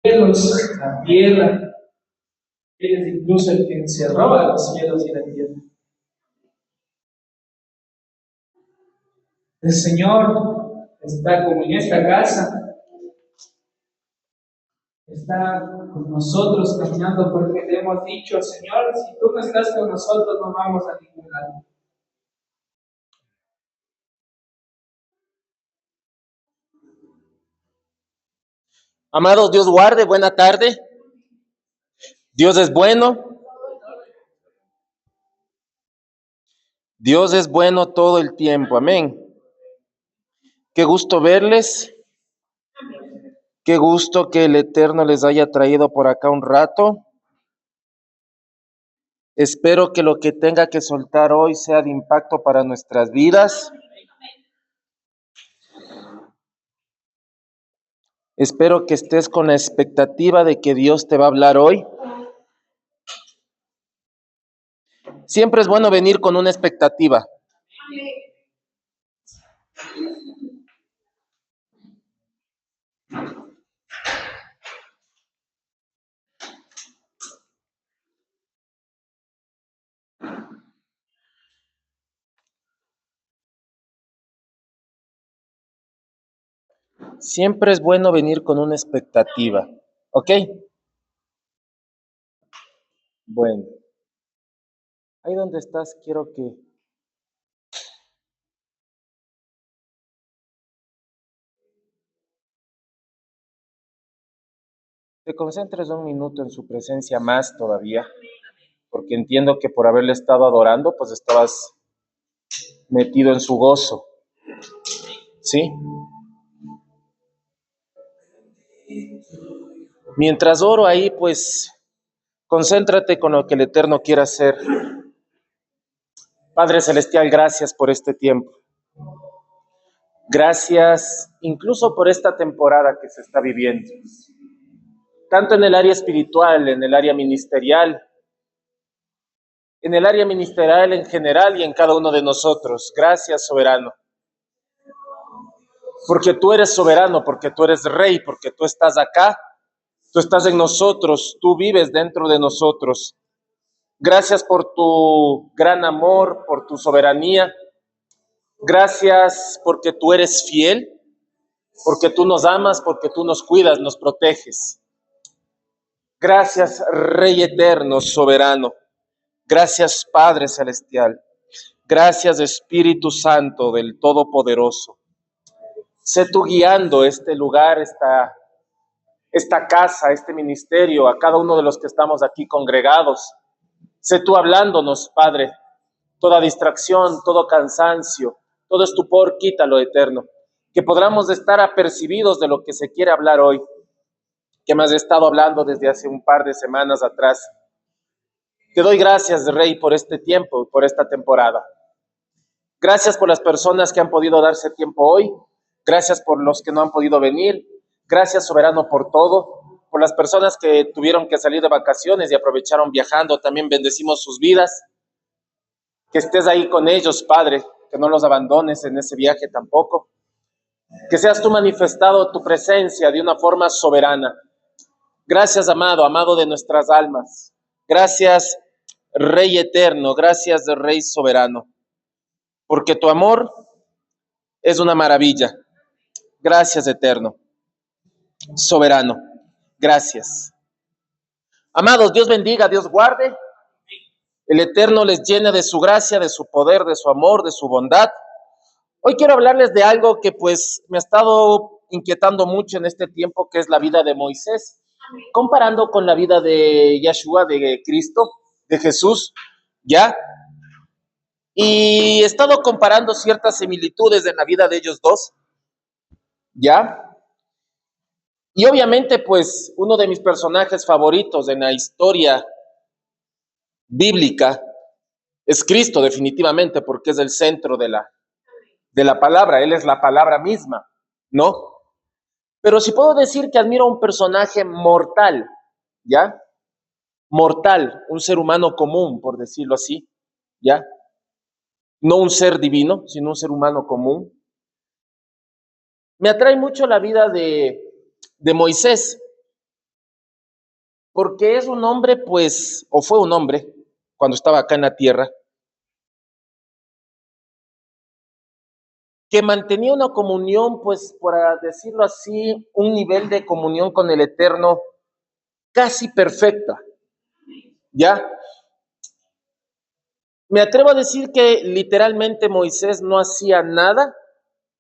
cielos, la tierra. Él es incluso el que encerró a los cielos y la tierra. El Señor está como en esta casa, está con nosotros caminando porque le hemos dicho, Señor, si tú no estás con nosotros no vamos a ningún lado. Amados, Dios guarde, buena tarde. Dios es bueno. Dios es bueno todo el tiempo. Amén. Qué gusto verles. Qué gusto que el Eterno les haya traído por acá un rato. Espero que lo que tenga que soltar hoy sea de impacto para nuestras vidas. Espero que estés con la expectativa de que Dios te va a hablar hoy. Siempre es bueno venir con una expectativa. Siempre es bueno venir con una expectativa. ¿Ok? Bueno. Ahí donde estás, quiero que te concentres un minuto en su presencia más todavía, porque entiendo que por haberle estado adorando, pues estabas metido en su gozo, ¿sí? Mientras oro ahí, pues concéntrate con lo que el Eterno quiere hacer. Padre Celestial, gracias por este tiempo. Gracias incluso por esta temporada que se está viviendo, tanto en el área espiritual, en el área ministerial, en general y en cada uno de nosotros. Gracias, soberano. Porque tú eres soberano, porque tú eres rey, porque tú estás acá, tú estás en nosotros, tú vives dentro de nosotros. Gracias por tu gran amor, por tu soberanía. Gracias porque tú eres fiel, porque tú nos amas, porque tú nos cuidas, nos proteges. Gracias, Rey eterno, soberano. Gracias, Padre celestial. Gracias, Espíritu Santo del Todopoderoso. Sé tú guiando este lugar, esta casa, este ministerio, a cada uno de los que estamos aquí congregados. Sé tú hablándonos, Padre. Toda distracción, todo cansancio, todo estupor, quítalo, eterno. Que podamos estar apercibidos de lo que se quiere hablar hoy, que me has estado hablando desde hace un par de semanas atrás. Te doy gracias, Rey, por este tiempo, por esta temporada. Gracias por las personas que han podido darse tiempo hoy. Gracias por los que no han podido venir. Gracias, soberano, por todo. Por las personas que tuvieron que salir de vacaciones y aprovecharon viajando, también bendecimos sus vidas. Que estés ahí con ellos, Padre, que no los abandones en ese viaje tampoco. Que seas tú manifestado tu presencia de una forma soberana. Gracias, amado, amado de nuestras almas. Gracias, Rey eterno. Gracias, Rey soberano. Porque tu amor es una maravilla. Gracias, eterno, soberano. Gracias. Amados, Dios bendiga, Dios guarde. El Eterno les llene de su gracia, de su poder, de su amor, de su bondad. Hoy quiero hablarles de algo que pues me ha estado inquietando mucho en este tiempo, que es la vida de Moisés, comparando con la vida de Yeshua, de Cristo, de Jesús, ¿ya? Y he estado comparando ciertas similitudes en la vida de ellos dos, ¿ya? Y obviamente, pues, uno de mis personajes favoritos en la historia bíblica es Cristo, definitivamente, porque es el centro de la palabra. Él es la palabra misma, ¿no? Pero si puedo decir que admiro a un personaje mortal, ¿ya? Mortal, un ser humano común, por decirlo así, ¿ya? No un ser divino, sino un ser humano común. Me atrae mucho la vida de Moisés. porque es un hombre, pues, o fue un hombre, cuando estaba acá en la tierra, que mantenía una comunión, pues, por decirlo así, un nivel de comunión con el Eterno casi perfecta, ¿ya? Me atrevo a decir que literalmente Moisés no hacía nada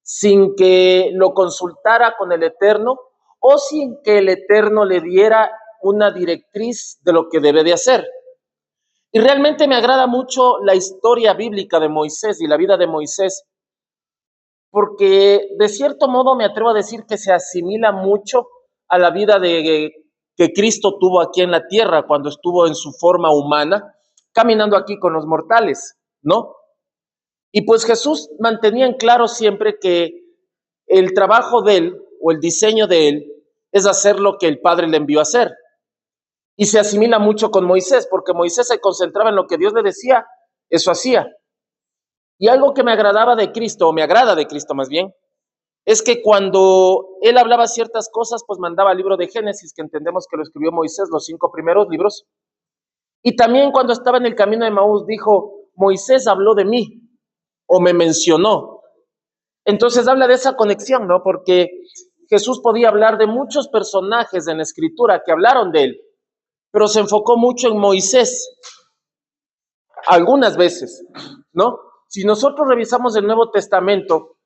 sin que lo consultara con el Eterno o sin que el Eterno le diera una directriz de lo que debe de hacer. Y realmente me agrada mucho la historia bíblica de Moisés y la vida de Moisés, porque de cierto modo me atrevo a decir que se asimila mucho a la vida que Cristo tuvo aquí en la tierra cuando estuvo en su forma humana, caminando aquí con los mortales, ¿no? Y pues Jesús mantenía en claro siempre que el trabajo de él o el diseño de él es hacer lo que el Padre le envió a hacer. Y se asimila mucho con Moisés, porque Moisés se concentraba en lo que Dios le decía, eso hacía. Y algo que me agradaba de Cristo, o me agrada de Cristo más bien, es que cuando él hablaba ciertas cosas, pues mandaba el libro de Génesis, que entendemos que lo escribió Moisés, los 5 primeros libros. Y también cuando estaba en el camino de Maús, dijo, Moisés habló de mí, o me mencionó. Entonces habla de esa conexión, ¿no? Porque Jesús podía hablar de muchos personajes en la Escritura que hablaron de él, pero se enfocó mucho en Moisés, algunas veces, ¿no? Si nosotros revisamos el Nuevo Testamento,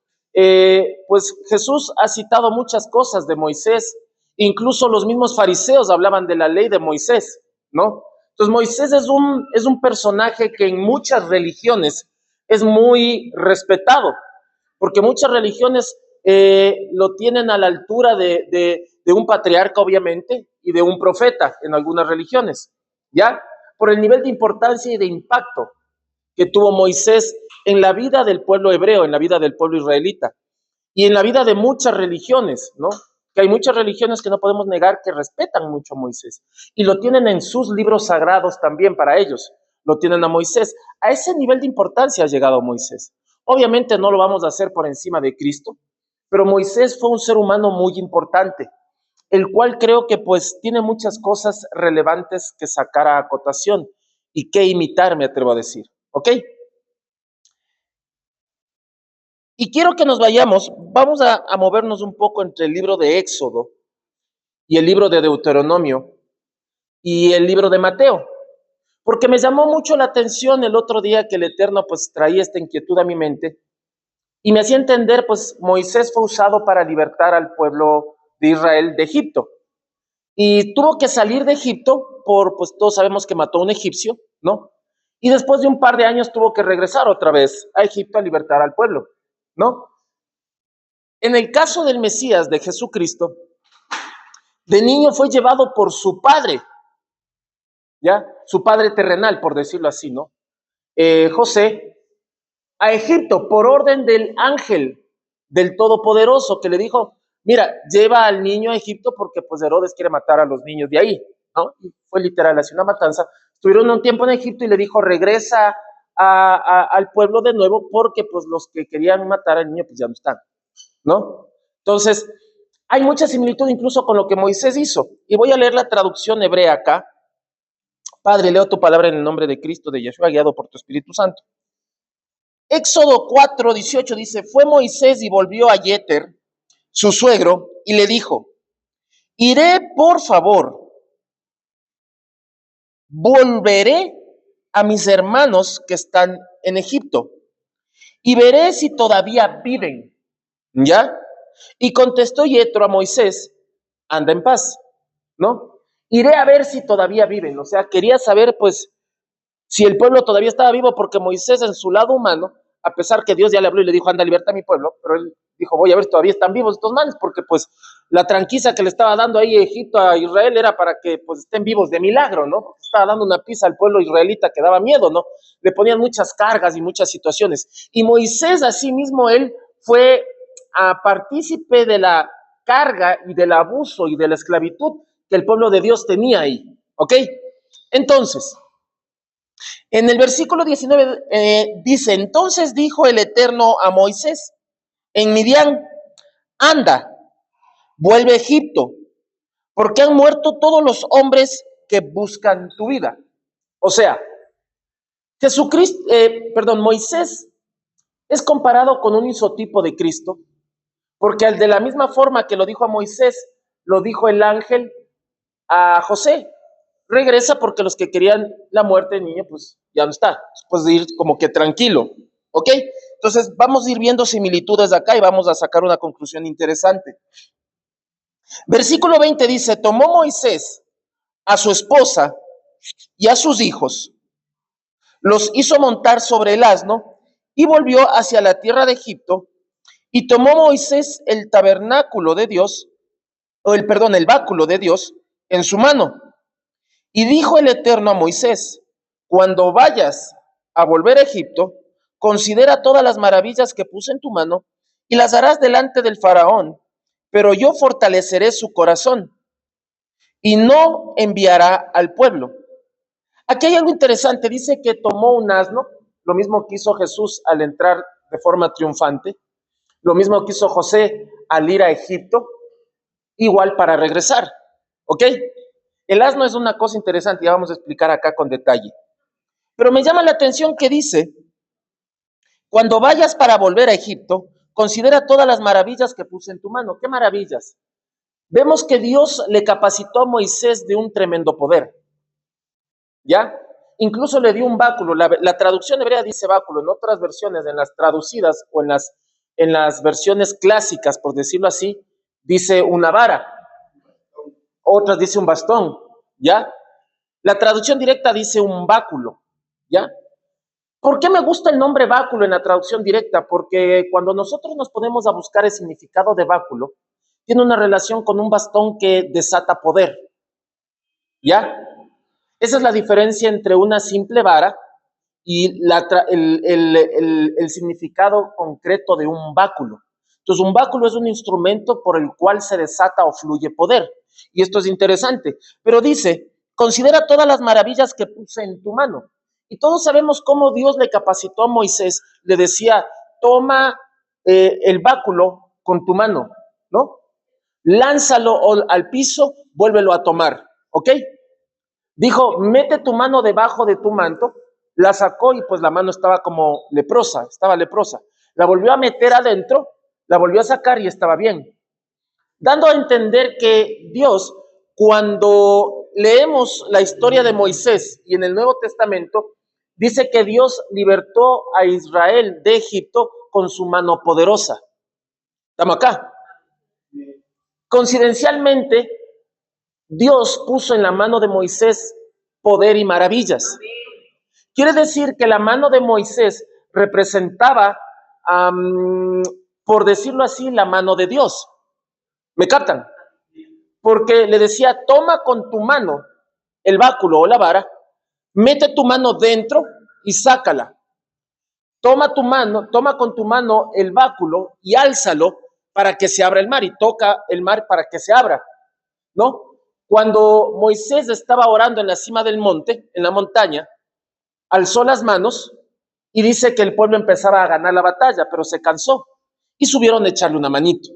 pues Jesús ha citado muchas cosas de Moisés, incluso los mismos fariseos hablaban de la ley de Moisés, ¿no? Entonces Moisés es un personaje que en muchas religiones es muy respetado, porque muchas religiones lo tienen a la altura de un patriarca, obviamente, y de un profeta en algunas religiones, ¿ya? Por el nivel de importancia y de impacto que tuvo Moisés en la vida del pueblo hebreo, en la vida del pueblo israelita, y en la vida de muchas religiones, ¿no? Que hay muchas religiones que no podemos negar que respetan mucho a Moisés, y lo tienen en sus libros sagrados también para ellos, lo tienen a Moisés. A ese nivel de importancia ha llegado Moisés. Obviamente no lo vamos a hacer por encima de Cristo, pero Moisés fue un ser humano muy importante, el cual creo que pues tiene muchas cosas relevantes que sacar a acotación y que imitar, me atrevo a decir, ¿ok? Y quiero que nos vayamos, vamos a movernos un poco entre el libro de Éxodo y el libro de Deuteronomio y el libro de Mateo, porque me llamó mucho la atención el otro día que el Eterno pues traía esta inquietud a mi mente y me hacía entender pues Moisés fue usado para libertar al pueblo de Israel de Egipto y tuvo que salir de Egipto pues todos sabemos que mató a un egipcio, ¿no? Y después de un par de años tuvo que regresar otra vez a Egipto a libertar al pueblo, ¿no? En el caso del Mesías, de Jesucristo, de niño fue llevado por su padre, ¿ya? Su padre terrenal, por decirlo así, ¿no? José, a Egipto, por orden del ángel del Todopoderoso, que le dijo, mira, lleva al niño a Egipto porque pues Herodes quiere matar a los niños de ahí, ¿no? Y fue literal, así una matanza. Estuvieron un tiempo en Egipto y le dijo, regresa al pueblo de nuevo porque pues los que querían matar al niño pues ya no están, ¿no? Entonces, hay mucha similitud incluso con lo que Moisés hizo. Y voy a leer la traducción hebrea acá. Padre, leo tu palabra en el nombre de Cristo, de Yeshua, guiado por tu Espíritu Santo. Éxodo 4:18 dice, fue Moisés y volvió a Yeter, su suegro, y le dijo, iré por favor, volveré a mis hermanos que están en Egipto y veré si todavía viven, ¿ya? Y contestó Yetro a Moisés, anda en paz, ¿no? Iré a ver si todavía viven, o sea, quería saber pues si el pueblo todavía estaba vivo, porque Moisés en su lado humano, a pesar que Dios ya le habló y le dijo, anda, liberta a mi pueblo, pero él dijo, voy a ver si todavía están vivos estos manes, porque pues la tranquiza que le estaba dando ahí Egipto a Israel era para que pues estén vivos de milagro, ¿no? Porque estaba dando una pizza al pueblo israelita que daba miedo, ¿no? Le ponían muchas cargas y muchas situaciones. Y Moisés, asimismo, él fue partícipe de la carga y del abuso y de la esclavitud que el pueblo de Dios tenía ahí, ¿ok? Entonces, en el versículo 19 dice, entonces dijo el Eterno a Moisés, en Midian, anda, vuelve a Egipto, porque han muerto todos los hombres que buscan tu vida. O sea, Moisés es comparado con un isotipo de Cristo, porque de la misma forma que lo dijo a Moisés, lo dijo el ángel a José. Regresa porque los que querían la muerte del niño, pues ya no está. Puedes ir como que tranquilo, ¿ok? Entonces vamos a ir viendo similitudes de acá y vamos a sacar una conclusión interesante. Versículo 20 dice, tomó Moisés a su esposa y a sus hijos, los hizo montar sobre el asno y volvió hacia la tierra de Egipto, y tomó Moisés el tabernáculo de Dios, el báculo de Dios en su mano. Y dijo el Eterno a Moisés, cuando vayas a volver a Egipto, considera todas las maravillas que puse en tu mano y las harás delante del faraón, pero yo fortaleceré su corazón y no enviará al pueblo. Aquí hay algo interesante, dice que tomó un asno, lo mismo que hizo Jesús al entrar de forma triunfante, lo mismo que hizo José al ir a Egipto, igual para regresar, ¿ok? El asno es una cosa interesante, ya vamos a explicar acá con detalle. Pero me llama la atención que dice, cuando vayas para volver a Egipto, considera todas las maravillas que puse en tu mano. ¿Qué maravillas? Vemos que Dios le capacitó a Moisés de un tremendo poder, ¿ya? Incluso le dio un báculo. La traducción hebrea dice báculo, en otras versiones, en las traducidas o en las versiones clásicas, por decirlo así, dice una vara. Otras dice un bastón, ¿ya? La traducción directa dice un báculo, ¿ya? ¿Por qué me gusta el nombre báculo en la traducción directa? Porque cuando nosotros nos ponemos a buscar el significado de báculo, tiene una relación con un bastón que desata poder, ¿ya? Esa es la diferencia entre una simple vara y el significado concreto de un báculo. Entonces, un báculo es un instrumento por el cual se desata o fluye poder. Y esto es interesante. Pero dice, considera todas las maravillas que puse en tu mano. Y todos sabemos cómo Dios le capacitó a Moisés. Le decía, toma el báculo con tu mano, ¿no? Lánzalo al piso, vuélvelo a tomar, ¿ok? Dijo, mete tu mano debajo de tu manto. La sacó y pues la mano estaba como leprosa, estaba leprosa. La volvió a meter adentro, la volvió a sacar y estaba bien. Dando a entender que Dios, cuando leemos la historia de Moisés y en el Nuevo Testamento, dice que Dios libertó a Israel de Egipto con su mano poderosa. ¿Estamos acá? Coincidencialmente, Dios puso en la mano de Moisés poder y maravillas. Quiere decir que la mano de Moisés representaba, por decirlo así, la mano de Dios. ¿Me captan? Porque le decía, toma con tu mano el báculo o la vara, mete tu mano dentro y sácala. Toma con tu mano el báculo y álzalo para que se abra el mar y toca el mar para que se abra, ¿no? Cuando Moisés estaba orando en la cima del monte, en la montaña, alzó las manos y dice que el pueblo empezaba a ganar la batalla, pero se cansó y subieron a echarle una manito,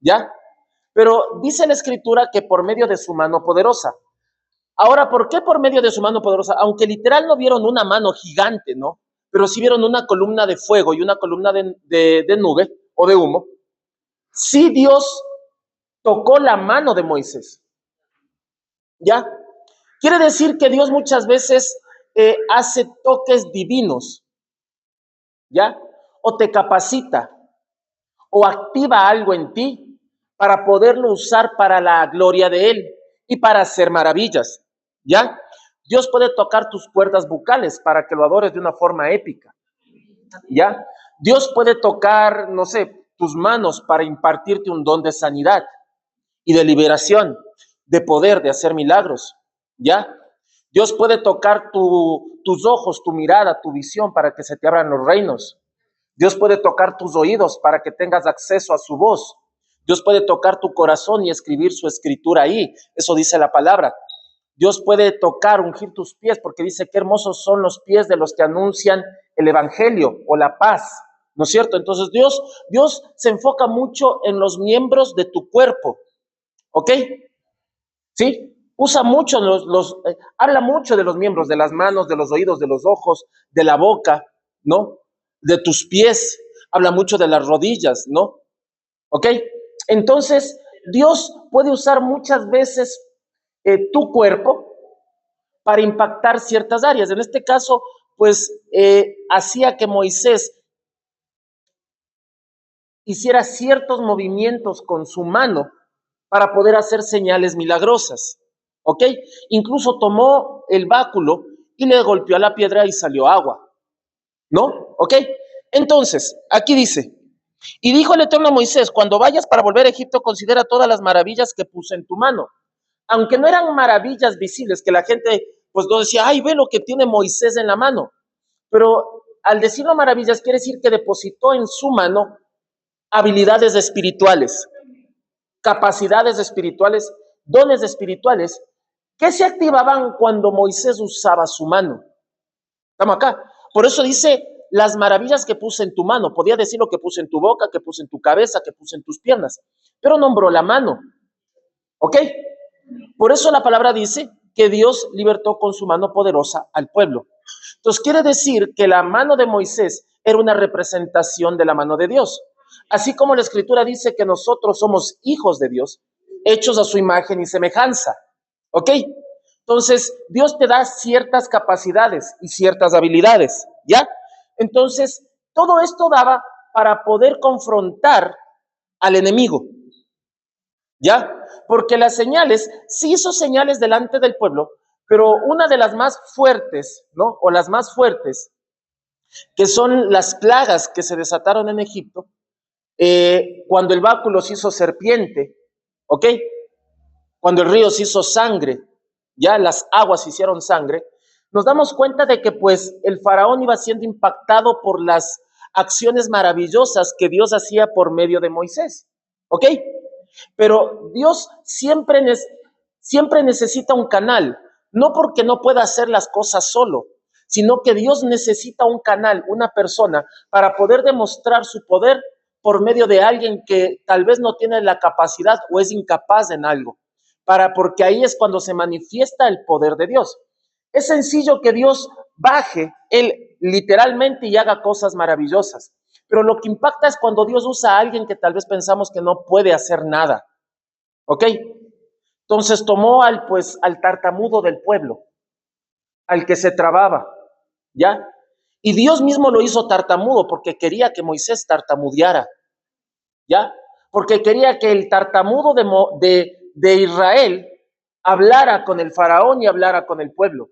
¿ya? Pero dice la escritura que por medio de su mano poderosa. Ahora, ¿por qué por medio de su mano poderosa? Aunque literal no vieron una mano gigante, ¿no? Pero sí vieron una columna de fuego y una columna de nube o de humo. Sí, Dios tocó la mano de Moisés, ¿ya? Quiere decir que Dios muchas veces hace toques divinos, ¿ya? O te capacita, o activa algo en ti para poderlo usar para la gloria de Él y para hacer maravillas, ¿ya? Dios puede tocar tus cuerdas bucales para que lo adores de una forma épica, ¿ya? Dios puede tocar, no sé, tus manos para impartirte un don de sanidad y de liberación, de poder, de hacer milagros, ¿ya? Dios puede tocar tus ojos, tu mirada, tu visión para que se te abran los reinos. Dios puede tocar tus oídos para que tengas acceso a su voz. Dios puede tocar tu corazón y escribir su escritura ahí. Eso dice la palabra. Dios puede tocar, ungir tus pies, porque dice qué hermosos son los pies de los que anuncian el evangelio o la paz, ¿no es cierto? Entonces Dios se enfoca mucho en los miembros de tu cuerpo, ¿ok? ¿Sí? Usa mucho habla mucho de los miembros, de las manos, de los oídos, de los ojos, de la boca, ¿no? De tus pies, habla mucho de las rodillas, ¿no? ¿Ok? Entonces, Dios puede usar muchas veces tu cuerpo para impactar ciertas áreas. En este caso, pues, hacía que Moisés hiciera ciertos movimientos con su mano para poder hacer señales milagrosas, ¿ok? Incluso tomó el báculo y le golpeó a la piedra y salió agua, ¿no? ¿Ok? Entonces, aquí dice, y dijo el Eterno a Moisés, cuando vayas para volver a Egipto, considera todas las maravillas que puse en tu mano. Aunque no eran maravillas visibles, que la gente pues no decía, ay, ve lo que tiene Moisés en la mano. Pero al decirlo maravillas, quiere decir que depositó en su mano habilidades espirituales, capacidades espirituales, dones espirituales, que se activaban cuando Moisés usaba su mano. Estamos acá. Por eso dice, las maravillas que puse en tu mano. Podía decir lo que puse en tu boca, que puse en tu cabeza, que puse en tus piernas. Pero nombró la mano. ¿Ok? Por eso la palabra dice que Dios libertó con su mano poderosa al pueblo. Entonces quiere decir que la mano de Moisés era una representación de la mano de Dios. Así como la Escritura dice que nosotros somos hijos de Dios, hechos a su imagen y semejanza. ¿Ok? Entonces, Dios te da ciertas capacidades y ciertas habilidades, ¿ya? Entonces, todo esto daba para poder confrontar al enemigo, ¿ya? Porque las señales, sí hizo señales delante del pueblo, pero una de las más fuertes, ¿no? O las más fuertes, que son las plagas que se desataron en Egipto, cuando el báculo se hizo serpiente, ¿ok? Cuando el río se hizo sangre, ya las aguas se hicieron sangre, nos damos cuenta de que pues el faraón iba siendo impactado por las acciones maravillosas que Dios hacía por medio de Moisés, ¿ok? Pero Dios siempre necesita un canal, no porque no pueda hacer las cosas solo, sino que Dios necesita un canal, una persona, para poder demostrar su poder por medio de alguien que tal vez no tiene la capacidad o es incapaz en algo, porque ahí es cuando se manifiesta el poder de Dios. Es sencillo que Dios baje, Él literalmente, y haga cosas maravillosas. Pero lo que impacta es cuando Dios usa a alguien que tal vez pensamos que no puede hacer nada. ¿Ok? Entonces tomó al tartamudo del pueblo, al que se trababa, ¿ya? Y Dios mismo lo hizo tartamudo porque quería que Moisés tartamudeara, ¿ya? Porque quería que el tartamudo de Israel hablara con el faraón y hablara con el pueblo,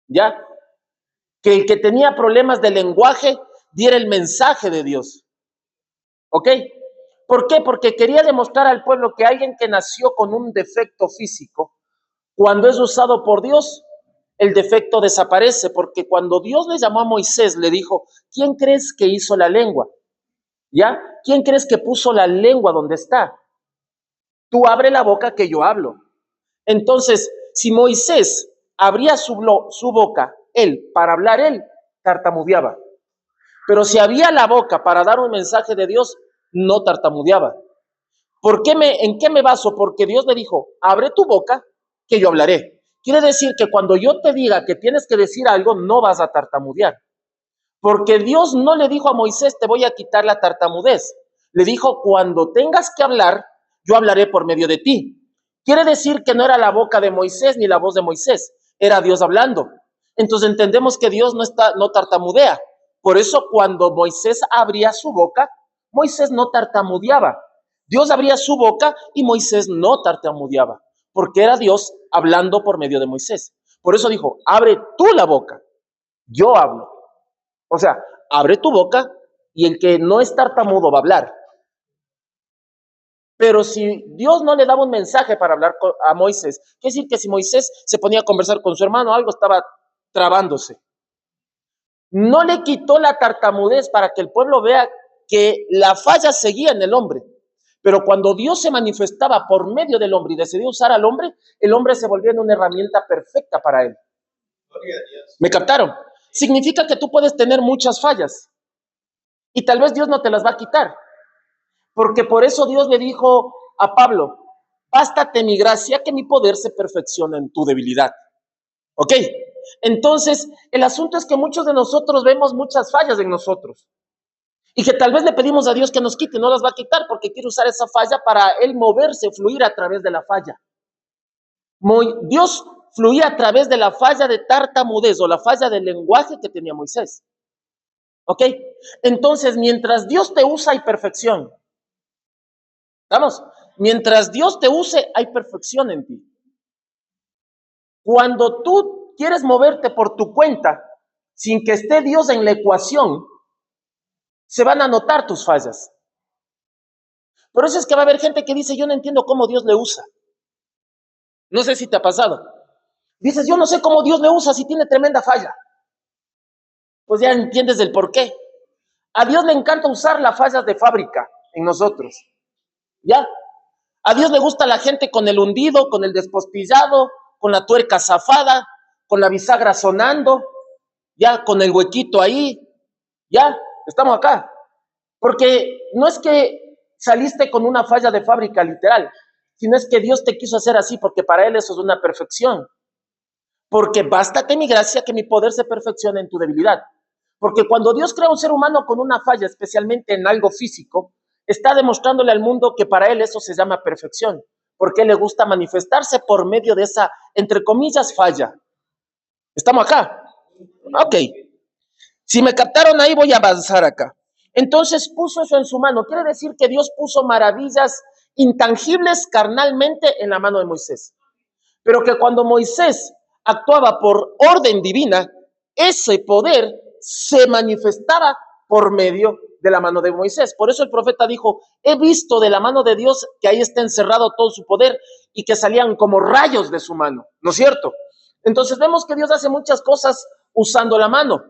¿ya? Que el que tenía problemas de lenguaje diera el mensaje de Dios, ¿ok? ¿Por qué? Porque quería demostrar al pueblo que alguien que nació con un defecto físico, cuando es usado por Dios, el defecto desaparece, porque cuando Dios le llamó a Moisés, le dijo, ¿quién crees que hizo la lengua? ¿Ya? ¿Quién crees que puso la lengua donde está? Tú abre la boca que yo hablo. Entonces, si Moisés abría su boca, él, para hablar, él tartamudeaba. Pero si abría la boca para dar un mensaje de Dios, no tartamudeaba. ¿En qué me baso? Porque Dios le dijo, abre tu boca que yo hablaré. Quiere decir que cuando yo te diga que tienes que decir algo, no vas a tartamudear. Porque Dios no le dijo a Moisés, te voy a quitar la tartamudez. Le dijo, cuando tengas que hablar, yo hablaré por medio de ti. Quiere decir que no era la boca de Moisés ni la voz de Moisés, era Dios hablando. Entonces entendemos que Dios no tartamudea. Por eso cuando Moisés abría su boca, Moisés no tartamudeaba. Dios abría su boca y Moisés no tartamudeaba, porque era Dios hablando por medio de Moisés. Por eso dijo, abre tú la boca, yo hablo. O sea, abre tu boca y el que no es tartamudo va a hablar. Pero si Dios no le daba un mensaje para hablar a Moisés, quiere decir que si Moisés se ponía a conversar con su hermano, algo estaba trabándose. No le quitó la tartamudez para que el pueblo vea que la falla seguía en el hombre. Pero cuando Dios se manifestaba por medio del hombre y decidió usar al hombre, el hombre se volvió en una herramienta perfecta para él. ¿Me captaron? Significa que tú puedes tener muchas fallas y tal vez Dios no te las va a quitar. Porque por eso Dios le dijo a Pablo, bástate mi gracia, que mi poder se perfecciona en tu debilidad. ¿Ok? Entonces, el asunto es que muchos de nosotros vemos muchas fallas en nosotros y que tal vez le pedimos a Dios que nos quite, no las va a quitar porque quiere usar esa falla para Él moverse, fluir a través de la falla. Dios fluía a través de la falla de tartamudez o la falla del lenguaje que tenía Moisés. ¿Ok? Entonces, mientras Dios te usa, hay perfección. ¿Vamos? Mientras Dios te use, hay perfección en ti. Cuando tú quieres moverte por tu cuenta, sin que esté Dios en la ecuación, se van a notar tus fallas. Por eso es que va a haber gente que dice, yo no entiendo cómo Dios le usa. No sé si te ha pasado. Dices, yo no sé cómo Dios le usa si tiene tremenda falla. Pues ya entiendes el por qué. A Dios le encanta usar las fallas de fábrica en nosotros. ¿Ya? A Dios le gusta la gente con el hundido, con el despostillado, con la tuerca zafada, con la bisagra sonando, ya con el huequito ahí. Ya, estamos acá. Porque no es que saliste con una falla de fábrica literal, sino es que Dios te quiso hacer así, porque para Él eso es una perfección. Porque bástate mi gracia, que mi poder se perfeccione en tu debilidad. Porque cuando Dios crea un ser humano con una falla, especialmente en algo físico, está demostrándole al mundo que para Él eso se llama perfección. Porque le gusta manifestarse por medio de esa, entre comillas, falla. ¿Estamos acá? Ok. Si me captaron ahí, voy a avanzar acá. Entonces puso eso en su mano. Quiere decir que Dios puso maravillas intangibles carnalmente en la mano de Moisés. Pero que cuando Moisés actuaba por orden divina, ese poder se manifestaba por medio de la mano de Moisés. Por eso el profeta dijo, he visto de la mano de Dios que ahí está encerrado todo su poder y que salían como rayos de su mano, ¿no es cierto? Entonces vemos que Dios hace muchas cosas usando la mano.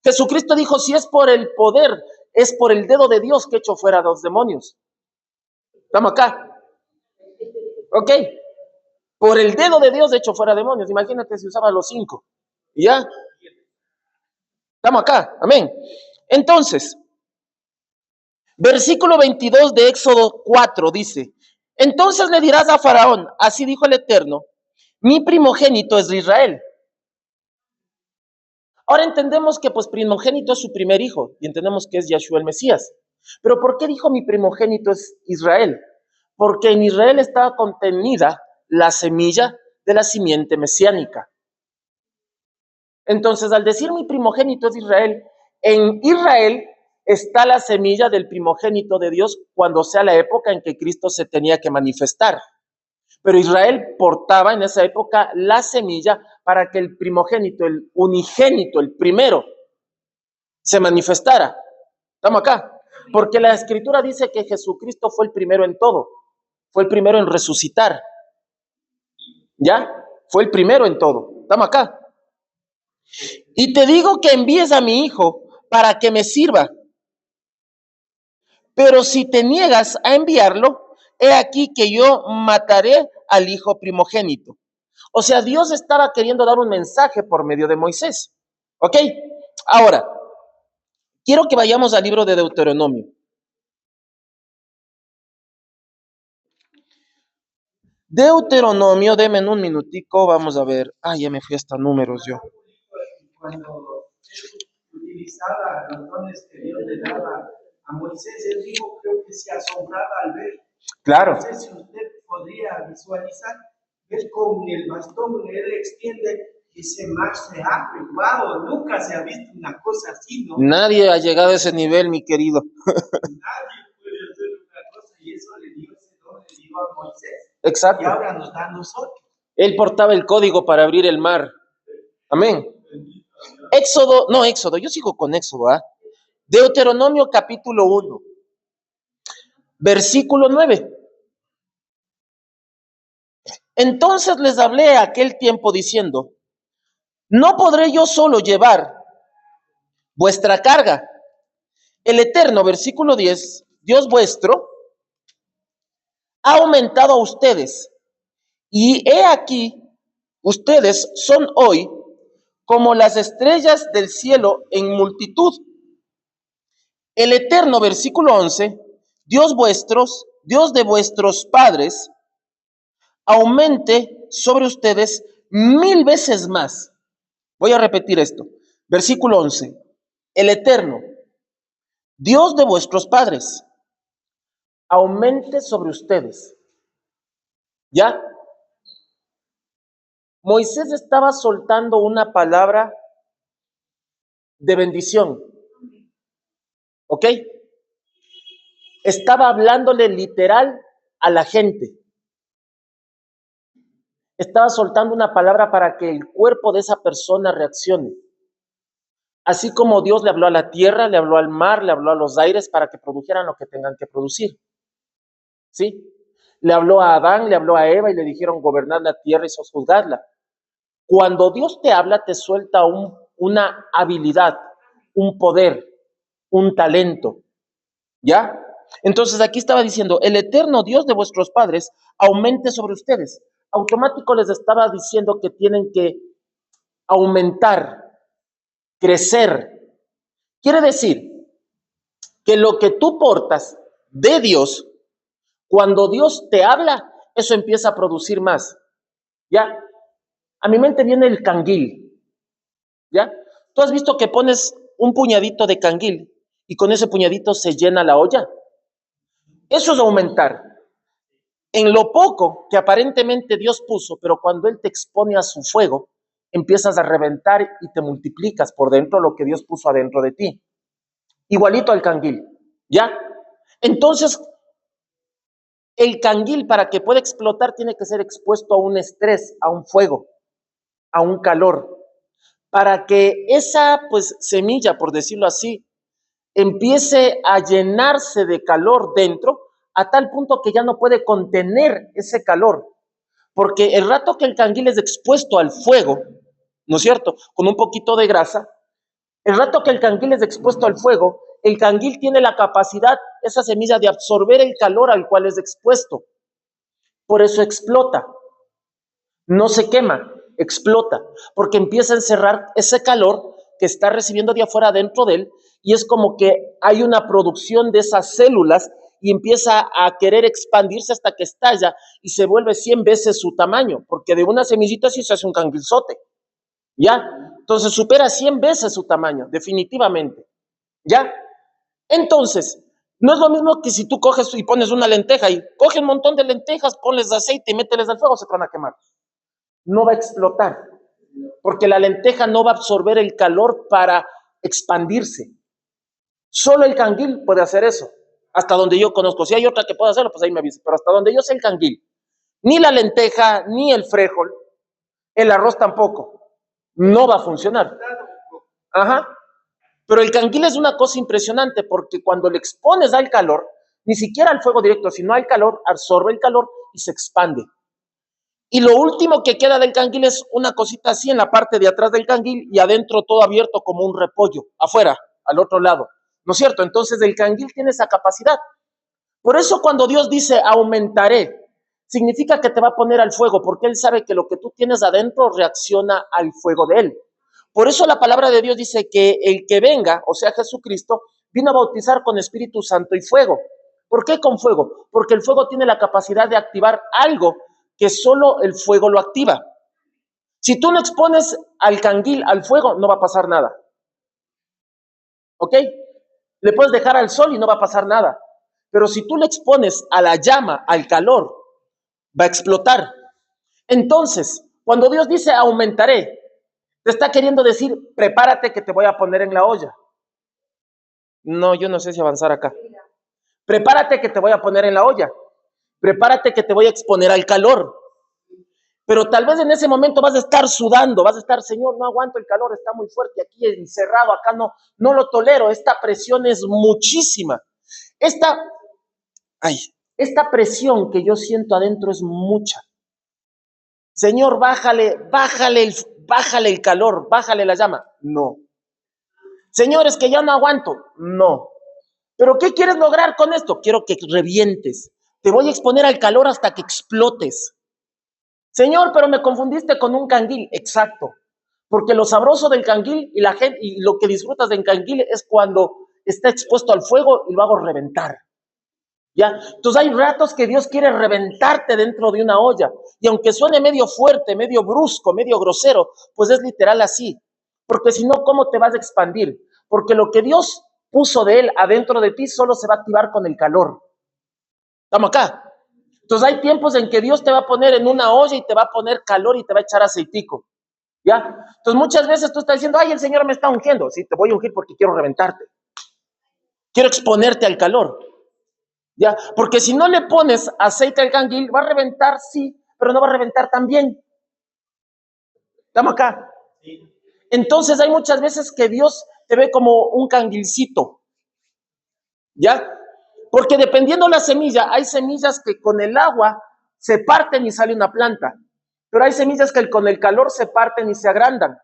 Jesucristo dijo, si es por el poder, es por el dedo de Dios que echo fuera a los demonios. ¿Estamos acá? Ok. Por el dedo de Dios hecho fuera demonios. Imagínate si usaban los 5. ¿Ya? Estamos acá. Amén. Entonces, versículo 22 de Éxodo 4 dice, entonces le dirás a Faraón, así dijo el Eterno, mi primogénito es de Israel. Ahora entendemos que pues primogénito es su primer hijo y entendemos que es Yahshua el Mesías. Pero ¿por qué dijo mi primogénito es Israel? Porque en Israel estaba contenida la semilla de la simiente mesiánica. Entonces, al decir mi primogénito es Israel, en Israel está la semilla del primogénito de Dios cuando sea la época en que Cristo se tenía que manifestar. Pero Israel portaba en esa época la semilla para que el primogénito, el unigénito, el primero, se manifestara. ¿Estamos acá? Porque la Escritura dice que Jesucristo fue el primero en todo. Fue el primero en resucitar. ¿Ya? Fue el primero en todo. ¿Estamos acá? Y te digo que envíes a mi hijo para que me sirva. Pero si te niegas a enviarlo, he aquí que yo mataré al hijo primogénito. O sea, Dios estaba queriendo dar un mensaje por medio de Moisés. ¿Ok? Ahora, quiero que vayamos al libro de Deuteronomio. Deuteronomio, denme un minutico, vamos a ver. Ya me fui hasta números yo. Cuando utilizaba los dones que Dios le daba a Moisés, él dijo, creo que se asombraba al ver. Claro. No sé si usted podría visualizar, ver con el bastón él extiende y se marcha abre. Wow, nunca se ha visto una cosa así, ¿no? Nadie ha llegado a ese nivel, mi querido. Nadie puede hacer una cosa y eso le dio ese don, le dio a Moisés. Exacto. Y ahora nos da a nosotros. Él portaba el código para abrir el mar. Amén. Éxodo, yo sigo con Éxodo, Deuteronomio capítulo 1, versículo 9. Entonces les hablé aquel tiempo diciendo, no podré yo solo llevar vuestra carga. El Eterno, versículo 10, Dios vuestro, ha aumentado a ustedes. Y he aquí, ustedes son hoy como las estrellas del cielo en multitud. El Eterno, versículo 11, Dios vuestros, Dios de vuestros padres, aumente sobre ustedes 1000 veces más. Voy a repetir esto. Versículo 11. El Eterno, Dios de vuestros padres, aumente sobre ustedes. ¿Ya? Moisés estaba soltando una palabra de bendición. ¿Ok? Estaba hablándole literal a la gente. Estaba soltando una palabra para que el cuerpo de esa persona reaccione. Así como Dios le habló a la tierra, le habló al mar, le habló a los aires para que produjeran lo que tengan que producir. ¿Sí? Le habló a Adán, le habló a Eva y le dijeron gobernad la tierra y sojuzgadla. Cuando Dios te habla, te suelta una habilidad, un poder, un talento. ¿Ya? Entonces aquí estaba diciendo, el eterno Dios de vuestros padres aumente sobre ustedes. Automático les estaba diciendo que tienen que aumentar, crecer. Quiere decir que lo que tú portas de Dios, cuando Dios te habla, eso empieza a producir más. ¿Ya? A mi mente viene el canguil. ¿Ya? Tú has visto que pones un puñadito de canguil y con ese puñadito se llena la olla. Eso es aumentar. En lo poco que aparentemente Dios puso, pero cuando Él te expone a su fuego, empiezas a reventar y te multiplicas por dentro lo que Dios puso adentro de ti. Igualito al canguil, ¿ya? Entonces, el canguil para que pueda explotar tiene que ser expuesto a un estrés, a un fuego, a un calor, para que esa pues semilla, por decirlo así, empiece a llenarse de calor dentro a tal punto que ya no puede contener ese calor. Porque el rato que el canguil es expuesto al fuego, ¿no es cierto? Con un poquito de grasa, el rato que el canguil es expuesto al fuego, el canguil tiene la capacidad, esa semilla, de absorber el calor al cual es expuesto. Por eso explota. No se quema, explota. Porque empieza a encerrar ese calor que está recibiendo de afuera dentro de él y es como que hay una producción de esas células y empieza a querer expandirse hasta que estalla y se vuelve 100 veces su tamaño, porque de una semillita sí se hace un canguilzote, ¿ya? Entonces supera 100 veces su tamaño, definitivamente, ¿ya? Entonces, no es lo mismo que si tú coges y pones una lenteja y coge un montón de lentejas, ponles aceite y mételes al fuego, se te van a quemar. No va a explotar, porque la lenteja no va a absorber el calor para expandirse. Solo el canguil puede hacer eso, hasta donde yo conozco. Si hay otra que pueda hacerlo, pues ahí me avisa. Pero hasta donde yo sé el canguil, ni la lenteja, ni el frijol, el arroz tampoco, no va a funcionar. Ajá. Pero el canguil es una cosa impresionante porque cuando le expones al calor, ni siquiera al fuego directo, sino al calor, absorbe el calor y se expande. Y lo último que queda del canguil es una cosita así en la parte de atrás del canguil y adentro todo abierto como un repollo, afuera, al otro lado. ¿No es cierto? Entonces el canguil tiene esa capacidad. Por eso cuando Dios dice aumentaré, significa que te va a poner al fuego, porque Él sabe que lo que tú tienes adentro reacciona al fuego de Él. Por eso la palabra de Dios dice que el que venga, o sea Jesucristo, vino a bautizar con Espíritu Santo y fuego. ¿Por qué con fuego? Porque el fuego tiene la capacidad de activar algo que solo el fuego lo activa. Si tú no expones al canguil al fuego, no va a pasar nada. ¿Ok? Le puedes dejar al sol y no va a pasar nada. Pero si tú le expones a la llama, al calor, va a explotar. Entonces, cuando Dios dice aumentaré, te está queriendo decir, prepárate que te voy a poner en la olla. No, yo no sé si avanzar acá. Prepárate que te voy a poner en la olla. Prepárate que te voy a exponer al calor. Pero tal vez en ese momento vas a estar sudando, vas a estar, Señor, no aguanto el calor, está muy fuerte aquí encerrado, acá no lo tolero, esta presión es muchísima. Esta presión que yo siento adentro es mucha. Señor, bájale el calor, bájale la llama. No. Señor, es que ya no aguanto. No. ¿Pero qué quieres lograr con esto? Quiero que revientes. Te voy a exponer al calor hasta que explotes. Señor, pero me confundiste con un canguil. Exacto. Porque lo sabroso del canguil y la gente y lo que disfrutas del canguil es cuando está expuesto al fuego y lo hago reventar. ¿Ya? Entonces hay ratos que Dios quiere reventarte dentro de una olla. Y aunque suene medio fuerte, medio brusco, medio grosero, pues es literal así. Porque si no, ¿cómo te vas a expandir? Porque lo que Dios puso de Él adentro de ti solo se va a activar con el calor. ¿Estamos acá? Entonces hay tiempos en que Dios te va a poner en una olla y te va a poner calor y te va a echar aceitico. ¿Ya? Entonces muchas veces tú estás diciendo, ay, el Señor me está ungiendo. Sí, te voy a ungir porque quiero reventarte. Quiero exponerte al calor. ¿Ya? Porque si no le pones aceite al canguil, va a reventar, sí, pero no va a reventar tan bien. ¿Estamos acá? Entonces hay muchas veces que Dios te ve como un canguilcito. ¿Ya? Porque dependiendo la semilla, hay semillas que con el agua se parten y sale una planta. Pero hay semillas que con el calor se parten y se agrandan.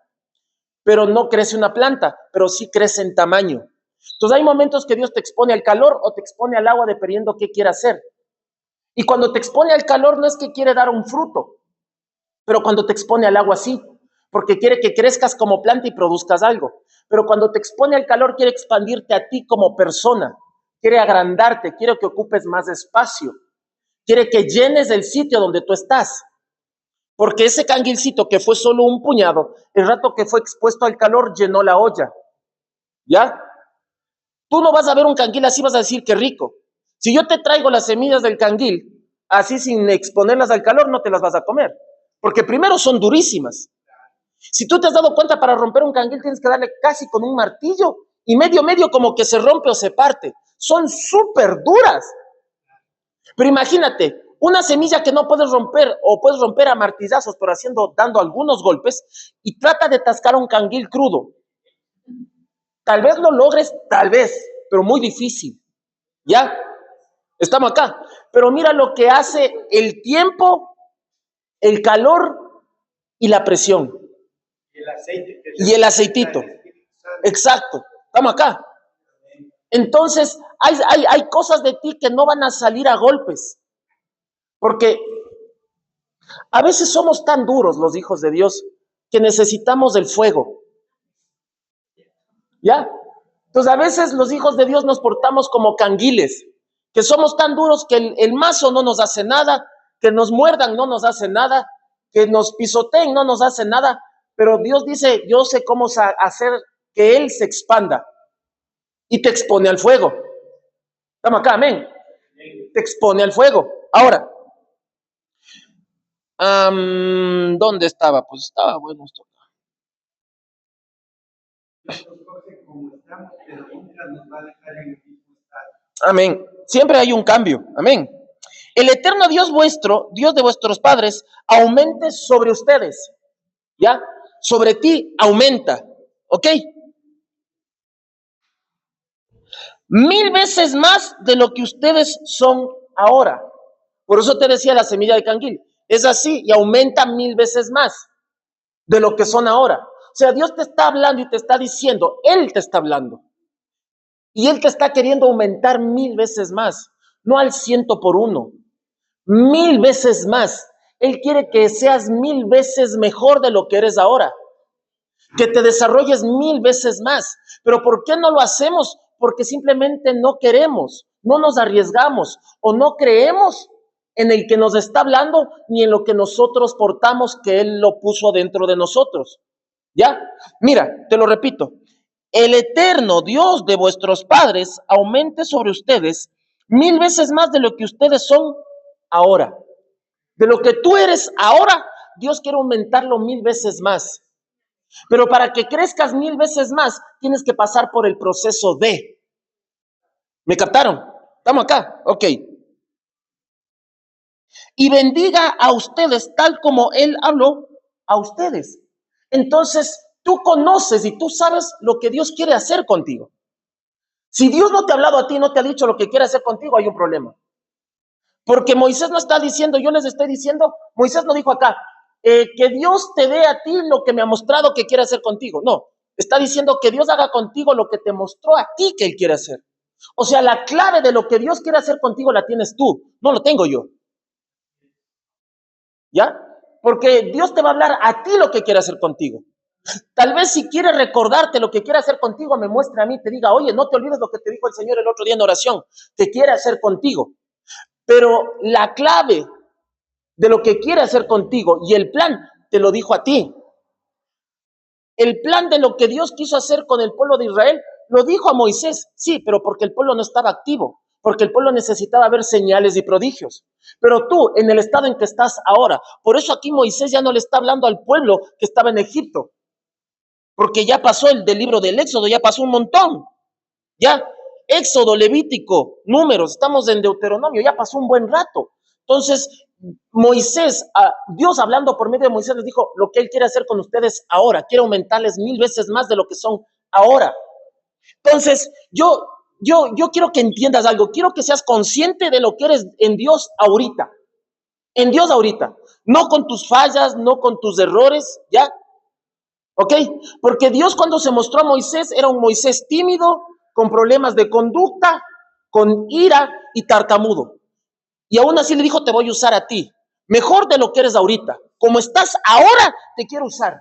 Pero no crece una planta, pero sí crece en tamaño. Entonces hay momentos que Dios te expone al calor o te expone al agua dependiendo qué quiere hacer. Y cuando te expone al calor no es que quiere dar un fruto, pero cuando te expone al agua sí, porque quiere que crezcas como planta y produzcas algo. Pero cuando te expone al calor quiere expandirte a ti como persona, quiere agrandarte, quiere que ocupes más espacio, quiere que llenes el sitio donde tú estás. Porque ese canguilcito que fue solo un puñado, el rato que fue expuesto al calor llenó la olla. ¿Ya? Tú no vas a ver un canguil así, vas a decir qué rico. Si yo te traigo las semillas del canguil, así sin exponerlas al calor, no te las vas a comer. Porque primero son durísimas. Si tú te has dado cuenta, para romper un canguil tienes que darle casi con un martillo y medio como que se rompe o se parte. Son súper duras. Pero imagínate, una semilla que no puedes romper o puedes romper a martillazos, pero dando algunos golpes, y trata de tascar un canguil crudo. Tal vez lo logres, tal vez, pero muy difícil. ¿Ya? Estamos acá. Pero mira lo que hace el tiempo, el calor y la presión. Y el aceitito. Exacto. Estamos acá. Entonces, hay cosas de ti que no van a salir a golpes. Porque a veces somos tan duros los hijos de Dios que necesitamos el fuego. ¿Ya? Entonces, a veces los hijos de Dios nos portamos como canguiles, que somos tan duros que el mazo no nos hace nada, que nos muerdan no nos hace nada, que nos pisoteen no nos hace nada, pero Dios dice, yo sé cómo hacer que Él se expanda y te expone al fuego. Estamos acá, amén. Te expone al fuego. Ahora, ¿dónde estaba? Pues estaba bueno esto. Amén. Siempre hay un cambio. Amén. El eterno Dios vuestro, Dios de vuestros padres, aumente sobre ustedes. ¿Ya? Sobre ti aumenta. ¿Ok? 1000 veces más de lo que ustedes son ahora. Por eso te decía la semilla de canguil. Es así y aumenta 1000 veces más de lo que son ahora. O sea, Dios te está hablando y te está diciendo, Él te está hablando. Y Él te está queriendo aumentar 1000 veces más, no al 100 por 1, 1000 veces más. Él quiere que seas 1000 veces mejor de lo que eres ahora, que te desarrolles 1000 veces más. Pero ¿por qué no lo hacemos? Porque simplemente no queremos, no nos arriesgamos o no creemos en el que nos está hablando ni en lo que nosotros portamos que Él lo puso dentro de nosotros. ¿Ya? Mira, te lo repito. El eterno Dios de vuestros padres aumente sobre ustedes 1000 veces más de lo que ustedes son ahora. De lo que tú eres ahora, Dios quiere aumentarlo 1000 veces más. Pero para que crezcas 1000 veces más, tienes que pasar por el proceso de. ¿Me captaron? ¿Estamos acá? Ok. Y bendiga a ustedes tal como Él habló a ustedes. Entonces, tú conoces y tú sabes lo que Dios quiere hacer contigo. Si Dios no te ha hablado a ti, no te ha dicho lo que quiere hacer contigo, hay un problema. Porque Moisés no está diciendo, yo les estoy diciendo, Moisés no dijo acá, que Dios te dé a ti lo que me ha mostrado que quiere hacer contigo. No, está diciendo que Dios haga contigo lo que te mostró a ti que Él quiere hacer. O sea, la clave de lo que Dios quiere hacer contigo la tienes tú, no lo tengo yo. ¿Ya? Porque Dios te va a hablar a ti lo que quiere hacer contigo. Tal vez si quiere recordarte lo que quiere hacer contigo, me muestre a mí, te diga, oye, no te olvides lo que te dijo el Señor el otro día en oración, que quiere hacer contigo. Pero la clave de lo que quiere hacer contigo y el plan te lo dijo a ti. El plan de lo que Dios quiso hacer con el pueblo de Israel lo dijo a Moisés, sí, pero porque el pueblo no estaba activo, porque el pueblo necesitaba ver señales y prodigios. Pero tú, en el estado en que estás ahora, por eso aquí Moisés ya no le está hablando al pueblo que estaba en Egipto, porque ya pasó el del libro del Éxodo, ya pasó un montón, ya, Éxodo, Levítico, Números, estamos en Deuteronomio, ya pasó un buen rato. Entonces, Moisés, Dios hablando por medio de Moisés les dijo lo que él quiere hacer con ustedes ahora, quiere aumentarles 1000 veces más de lo que son ahora. Entonces, yo quiero que entiendas algo, quiero que seas consciente de lo que eres en Dios ahorita, no con tus fallas, no con tus errores, ¿ya? ¿Ok? Porque Dios cuando se mostró a Moisés era un Moisés tímido, con problemas de conducta, con ira y tartamudo. Y aún así le dijo, te voy a usar a ti, mejor de lo que eres ahorita. Como estás ahora, te quiero usar,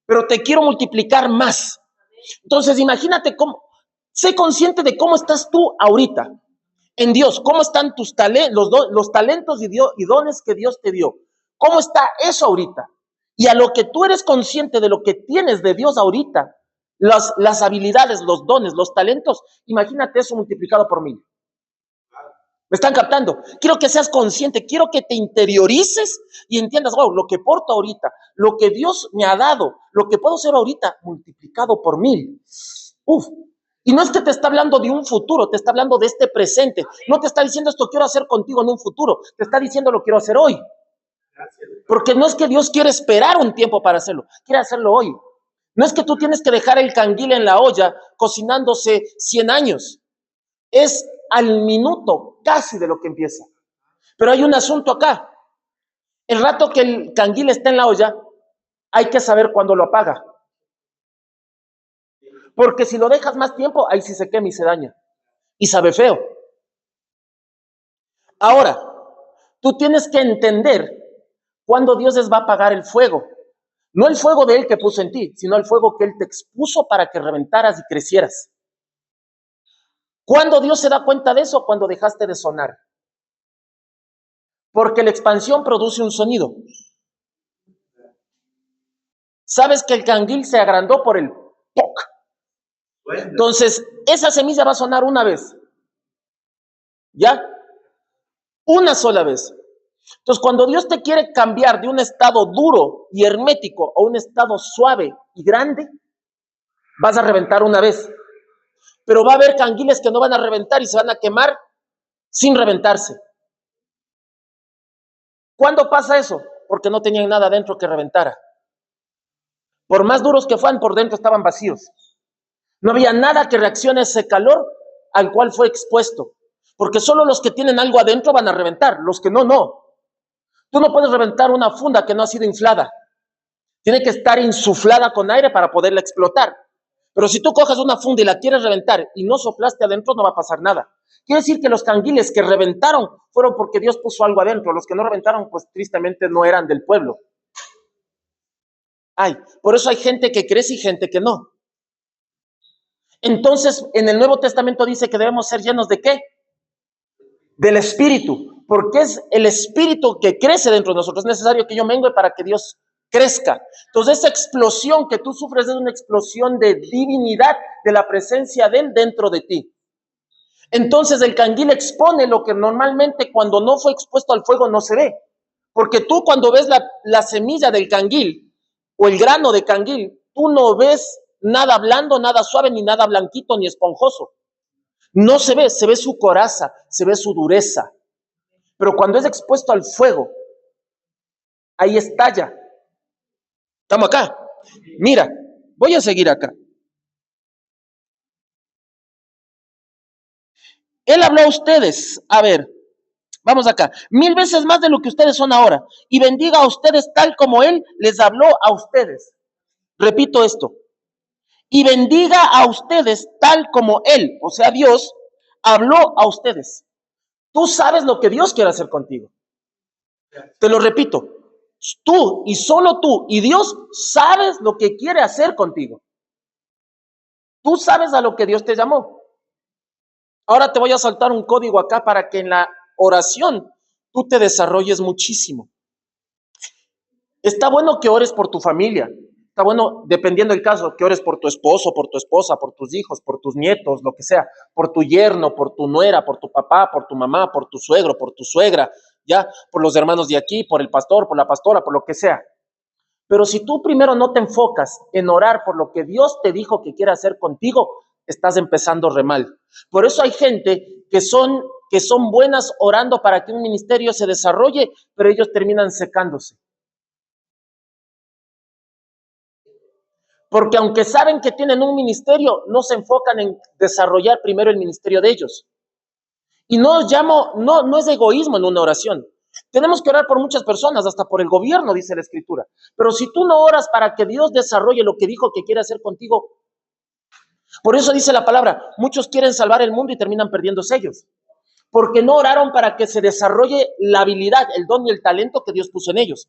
pero te quiero multiplicar más. Entonces imagínate cómo, sé consciente de cómo estás tú ahorita en Dios, cómo están tus talentos, los talentos y dones que Dios te dio. ¿Cómo está eso ahorita? Y a lo que tú eres consciente de lo que tienes de Dios ahorita, las habilidades, los dones, los talentos, imagínate eso multiplicado por 1000. ¿Me están captando? Quiero que seas consciente, quiero que te interiorices y entiendas, wow, lo que porto ahorita, lo que Dios me ha dado, lo que puedo ser ahorita, multiplicado por 1000. Uf. Y no es que te está hablando de un futuro, te está hablando de este presente. No te está diciendo esto quiero hacer contigo en un futuro, te está diciendo lo quiero hacer hoy. Porque no es que Dios quiere esperar un tiempo para hacerlo, quiere hacerlo hoy. No es que tú tienes que dejar el canguil en la olla cocinándose 100 años. Es al minuto casi de lo que empieza. Pero hay un asunto acá. El rato que el canguil está en la olla, hay que saber cuándo lo apaga. Porque si lo dejas más tiempo, ahí sí se quema y se daña. Y sabe feo. Ahora, tú tienes que entender cuándo Dios les va a apagar el fuego. No el fuego de Él que puso en ti, sino el fuego que Él te expuso para que reventaras y crecieras. ¿Cuándo Dios se da cuenta de eso? Cuando dejaste de sonar. Porque la expansión produce un sonido. Sabes que el canguil se agrandó por el ¡poc! Entonces, esa semilla va a sonar una vez. ¿Ya? Una sola vez. Entonces, cuando Dios te quiere cambiar de un estado duro y hermético a un estado suave y grande, vas a reventar una vez. Pero va a haber canguiles que no van a reventar y se van a quemar sin reventarse. ¿Cuándo pasa eso? Porque no tenían nada dentro que reventara. Por más duros que fueran, por dentro estaban vacíos. No había nada que reaccione a ese calor al cual fue expuesto. Porque solo los que tienen algo adentro van a reventar, los que no, no. Tú no puedes reventar una funda que no ha sido inflada. Tiene que estar insuflada con aire para poderla explotar. Pero si tú coges una funda y la quieres reventar y no soplaste adentro, no va a pasar nada. Quiere decir que los canguiles que reventaron fueron porque Dios puso algo adentro. Los que no reventaron, pues tristemente no eran del pueblo. Por eso hay gente que crece y gente que no. Entonces, en el Nuevo Testamento dice que debemos ser llenos ¿de qué? Del Espíritu, porque es el Espíritu que crece dentro de nosotros. Es necesario que yo mengue para que Dios crezca. Entonces, esa explosión que tú sufres es una explosión de divinidad, de la presencia de Él dentro de ti. Entonces, el canguil expone lo que normalmente cuando no fue expuesto al fuego no se ve. Porque tú cuando ves la semilla del canguil o el grano de canguil, tú no ves nada blando, nada suave, ni nada blanquito, ni esponjoso. No se ve su coraza, se ve su dureza. Pero cuando es expuesto al fuego, ahí estalla. Estamos acá. Mira, voy a seguir acá. Él habló a ustedes, a ver, vamos acá, 1000 veces más de lo que ustedes son ahora, y bendiga a ustedes tal como Él les habló a ustedes. Repito esto, y bendiga a ustedes tal como Él, o sea Dios, habló a ustedes. Tú sabes lo que Dios quiere hacer contigo. Te lo repito, Tú y solo tú y Dios sabes lo que quiere hacer contigo. Tú sabes a lo que Dios te llamó. Ahora te voy a saltar un código acá para que en la oración tú te desarrolles muchísimo. Está bueno que ores por tu familia. Está bueno, dependiendo del caso, que ores por tu esposo, por tu esposa, por tus hijos, por tus nietos, lo que sea, por tu yerno, por tu nuera, por tu papá, por tu mamá, por tu suegro, por tu suegra, ya, por los hermanos de aquí, por el pastor, por la pastora, por lo que sea. Pero si tú primero no te enfocas en orar por lo que Dios te dijo que quiere hacer contigo, estás empezando re mal. Por eso hay gente que son buenas orando para que un ministerio se desarrolle, pero ellos terminan secándose. Porque aunque saben que tienen un ministerio, no se enfocan en desarrollar primero el ministerio de ellos. Y no es egoísmo en una oración. Tenemos que orar por muchas personas, hasta por el gobierno, dice la Escritura. Pero si tú no oras para que Dios desarrolle lo que dijo que quiere hacer contigo, por eso dice la palabra, muchos quieren salvar el mundo y terminan perdiéndose ellos. Porque no oraron para que se desarrolle la habilidad, el don y el talento que Dios puso en ellos.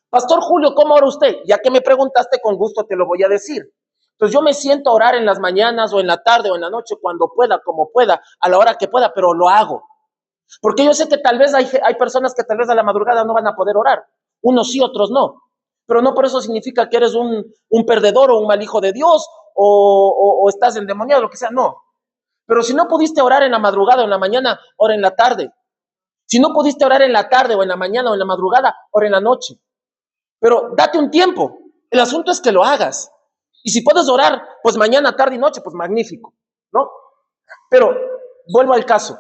Pastor Julio, ¿cómo ora usted? Ya que me preguntaste, con gusto te lo voy a decir. Entonces yo me siento a orar en las mañanas o en la tarde o en la noche, cuando pueda, como pueda, a la hora que pueda, pero lo hago. Porque yo sé que tal vez hay personas que tal vez a la madrugada no van a poder orar. Unos sí, otros no. Pero no por eso significa que eres un perdedor o un mal hijo de Dios o estás endemoniado, lo que sea, no. Pero si no pudiste orar en la madrugada o en la mañana, ora en la tarde. Si no pudiste orar en la tarde o en la mañana o en la madrugada, ora en la noche. Pero date un tiempo. El asunto es que lo hagas. Y si puedes orar, pues mañana, tarde y noche, pues magnífico, ¿no? Pero vuelvo al caso.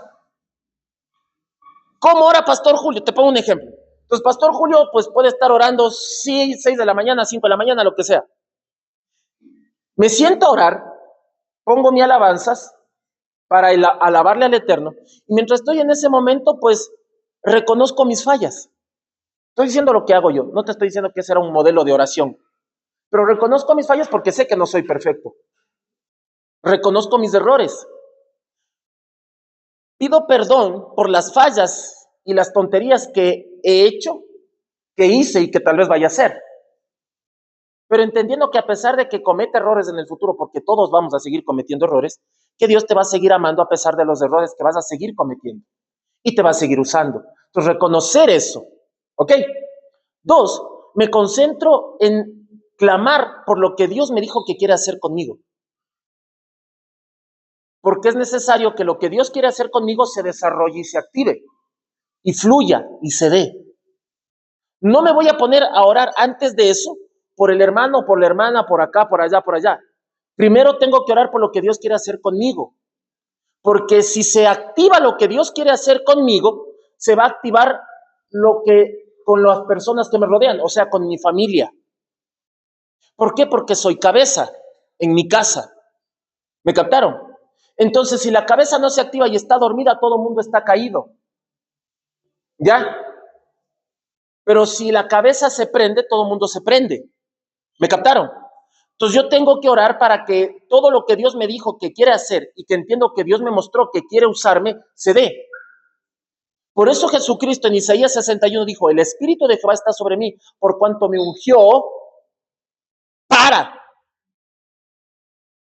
¿Cómo ora Pastor Julio? Te pongo un ejemplo. Entonces, Pastor Julio, pues puede estar orando 6 de la mañana, 5 de la mañana, lo que sea. Me siento a orar, pongo mis alabanzas para alabarle al Eterno. Y mientras estoy en ese momento, pues reconozco mis fallas. Estoy diciendo lo que hago yo. No te estoy diciendo que ese era un modelo de oración. Pero reconozco mis fallas porque sé que no soy perfecto. Reconozco mis errores. Pido perdón por las fallas y las tonterías que he hecho, que hice y que tal vez vaya a hacer. Pero entendiendo que a pesar de que cometa errores en el futuro, porque todos vamos a seguir cometiendo errores, que Dios te va a seguir amando a pesar de los errores que vas a seguir cometiendo. Y te va a seguir usando. Entonces, reconocer eso. ¿Ok? 2, me concentro en clamar por lo que Dios me dijo que quiere hacer conmigo. Porque es necesario que lo que Dios quiere hacer conmigo se desarrolle y se active, y fluya y se dé. No me voy a poner a orar antes de eso por el hermano, por la hermana, por acá, por allá, por allá. Primero tengo que orar por lo que Dios quiere hacer conmigo. Porque si se activa lo que Dios quiere hacer conmigo, se va a activar lo que con las personas que me rodean, o sea, con mi familia. ¿Por qué? Porque soy cabeza en mi casa. ¿Me captaron? Entonces, si la cabeza no se activa y está dormida, todo el mundo está caído. ¿Ya? Pero si la cabeza se prende, todo el mundo se prende. ¿Me captaron? Entonces yo tengo que orar para que todo lo que Dios me dijo que quiere hacer y que entiendo que Dios me mostró que quiere usarme, se dé. Por eso Jesucristo en Isaías 61 dijo, el Espíritu de Jehová está sobre mí, por cuanto me ungió para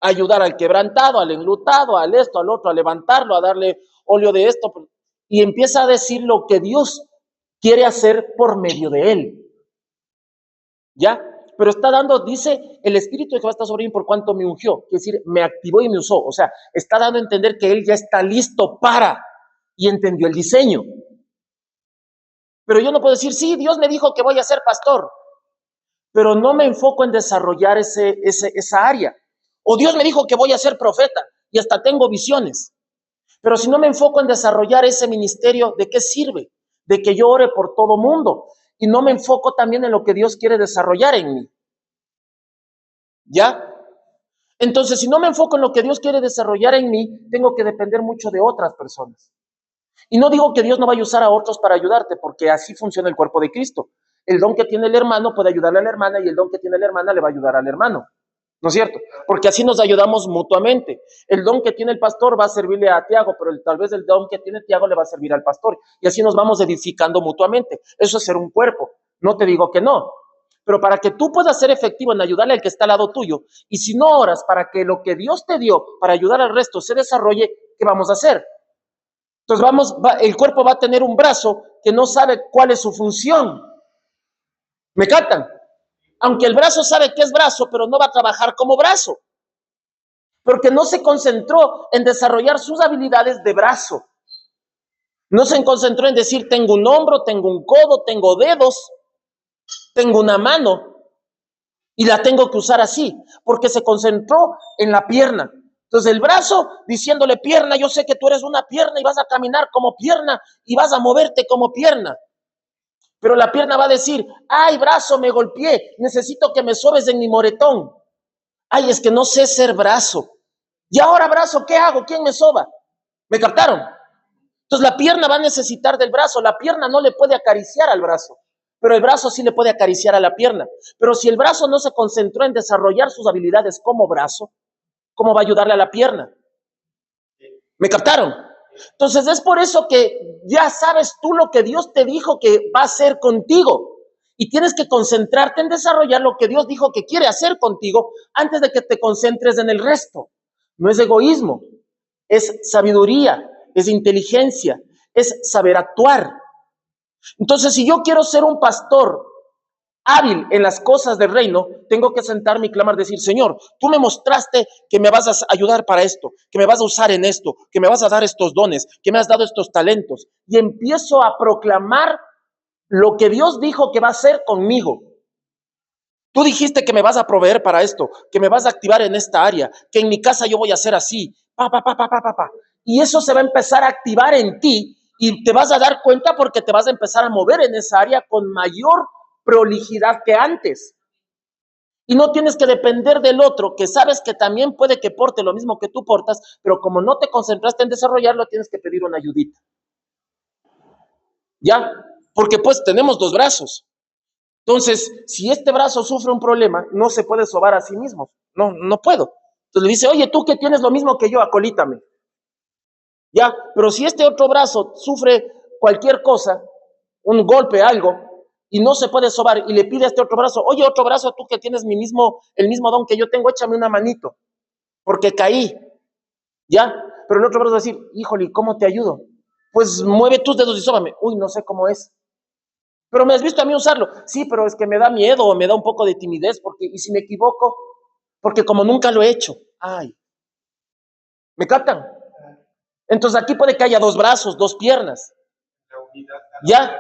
ayudar al quebrantado, al enlutado, al esto, al otro, a levantarlo, a darle óleo de esto. Y empieza a decir lo que Dios quiere hacer por medio de él. ¿Ya? Pero está dando, dice, el Espíritu de Jehová está sobre mí por cuanto me ungió. Quiere decir, me activó y me usó. O sea, está dando a entender que él ya está listo para, y entendió el diseño. Pero yo no puedo decir, sí, Dios me dijo que voy a ser pastor, pero no me enfoco en desarrollar esa área. O Dios me dijo que voy a ser profeta y hasta tengo visiones. Pero si no me enfoco en desarrollar ese ministerio, ¿de qué sirve? De que yo ore por todo mundo y no me enfoco también en lo que Dios quiere desarrollar en mí. ¿Ya? Entonces, si no me enfoco en lo que Dios quiere desarrollar en mí, tengo que depender mucho de otras personas. Y no digo que Dios no vaya a usar a otros para ayudarte, porque así funciona el cuerpo de Cristo. El don que tiene el hermano puede ayudarle a la hermana y el don que tiene la hermana le va a ayudar al hermano. ¿No es cierto? Porque así nos ayudamos mutuamente. El don que tiene el pastor va a servirle a Tiago, pero tal vez el don que tiene Tiago le va a servir al pastor. Y así nos vamos edificando mutuamente. Eso es ser un cuerpo. No te digo que no. Pero para que tú puedas ser efectivo en ayudarle al que está al lado tuyo, y si no oras para que lo que Dios te dio para ayudar al resto se desarrolle, ¿qué vamos a hacer? Entonces el cuerpo va a tener un brazo que no sabe cuál es su función. ¿Me captan? Aunque el brazo sabe que es brazo, pero no va a trabajar como brazo, porque no se concentró en desarrollar sus habilidades de brazo. No se concentró en decir, tengo un hombro, tengo un codo, tengo dedos, tengo una mano y la tengo que usar así, porque se concentró en la pierna. Entonces el brazo diciéndole, pierna, yo sé que tú eres una pierna y vas a caminar como pierna y vas a moverte como pierna. Pero la pierna va a decir, ay, brazo, me golpeé, necesito que me sobes en mi moretón. Ay, es que no sé ser brazo. Y ahora, brazo, ¿qué hago? ¿Quién me soba? ¿Me captaron? Entonces la pierna va a necesitar del brazo. La pierna no le puede acariciar al brazo, pero el brazo sí le puede acariciar a la pierna. Pero si el brazo no se concentró en desarrollar sus habilidades como brazo, ¿cómo va a ayudarle a la pierna? ¿Me captaron? Entonces es por eso que ya sabes tú lo que Dios te dijo que va a hacer contigo. Y tienes que concentrarte en desarrollar lo que Dios dijo que quiere hacer contigo antes de que te concentres en el resto. No es egoísmo, es sabiduría, es inteligencia, es saber actuar. Entonces, si yo quiero ser un pastor hábil en las cosas del reino, tengo que sentarme y clamar, decir, Señor, tú me mostraste que me vas a ayudar para esto, que me vas a usar en esto, que me vas a dar estos dones, que me has dado estos talentos. Y empiezo a proclamar lo que Dios dijo que va a hacer conmigo. Tú dijiste que me vas a proveer para esto, que me vas a activar en esta área, que en mi casa yo voy a hacer así, y eso se va a empezar a activar en ti y te vas a dar cuenta porque te vas a empezar a mover en esa área con mayor prolijidad que antes. Y no tienes que depender del otro, que sabes que también puede que porte lo mismo que tú portas, pero como no te concentraste en desarrollarlo, tienes que pedir una ayudita. ¿Ya? Porque pues tenemos dos brazos. Entonces, si este brazo sufre un problema, no se puede sobar a sí mismo. No puedo. Entonces le dice, oye, tú que tienes lo mismo que yo, acolítame. Ya, pero si este otro brazo sufre cualquier cosa, un golpe, algo, y no se puede sobar, y le pide a este otro brazo, oye, otro brazo, tú que tienes el mismo don que yo tengo, échame una manito, porque caí. Ya, pero el otro brazo va a decir, híjole, ¿cómo te ayudo? Pues mueve tus dedos y sóbame. Uy, no sé cómo es. Pero me has visto a mí usarlo. Sí, pero es que me da miedo o me da un poco de timidez, y si me equivoco, porque como nunca lo he hecho, ay, ¿me captan? Entonces aquí puede que haya dos brazos, dos piernas, ¿ya?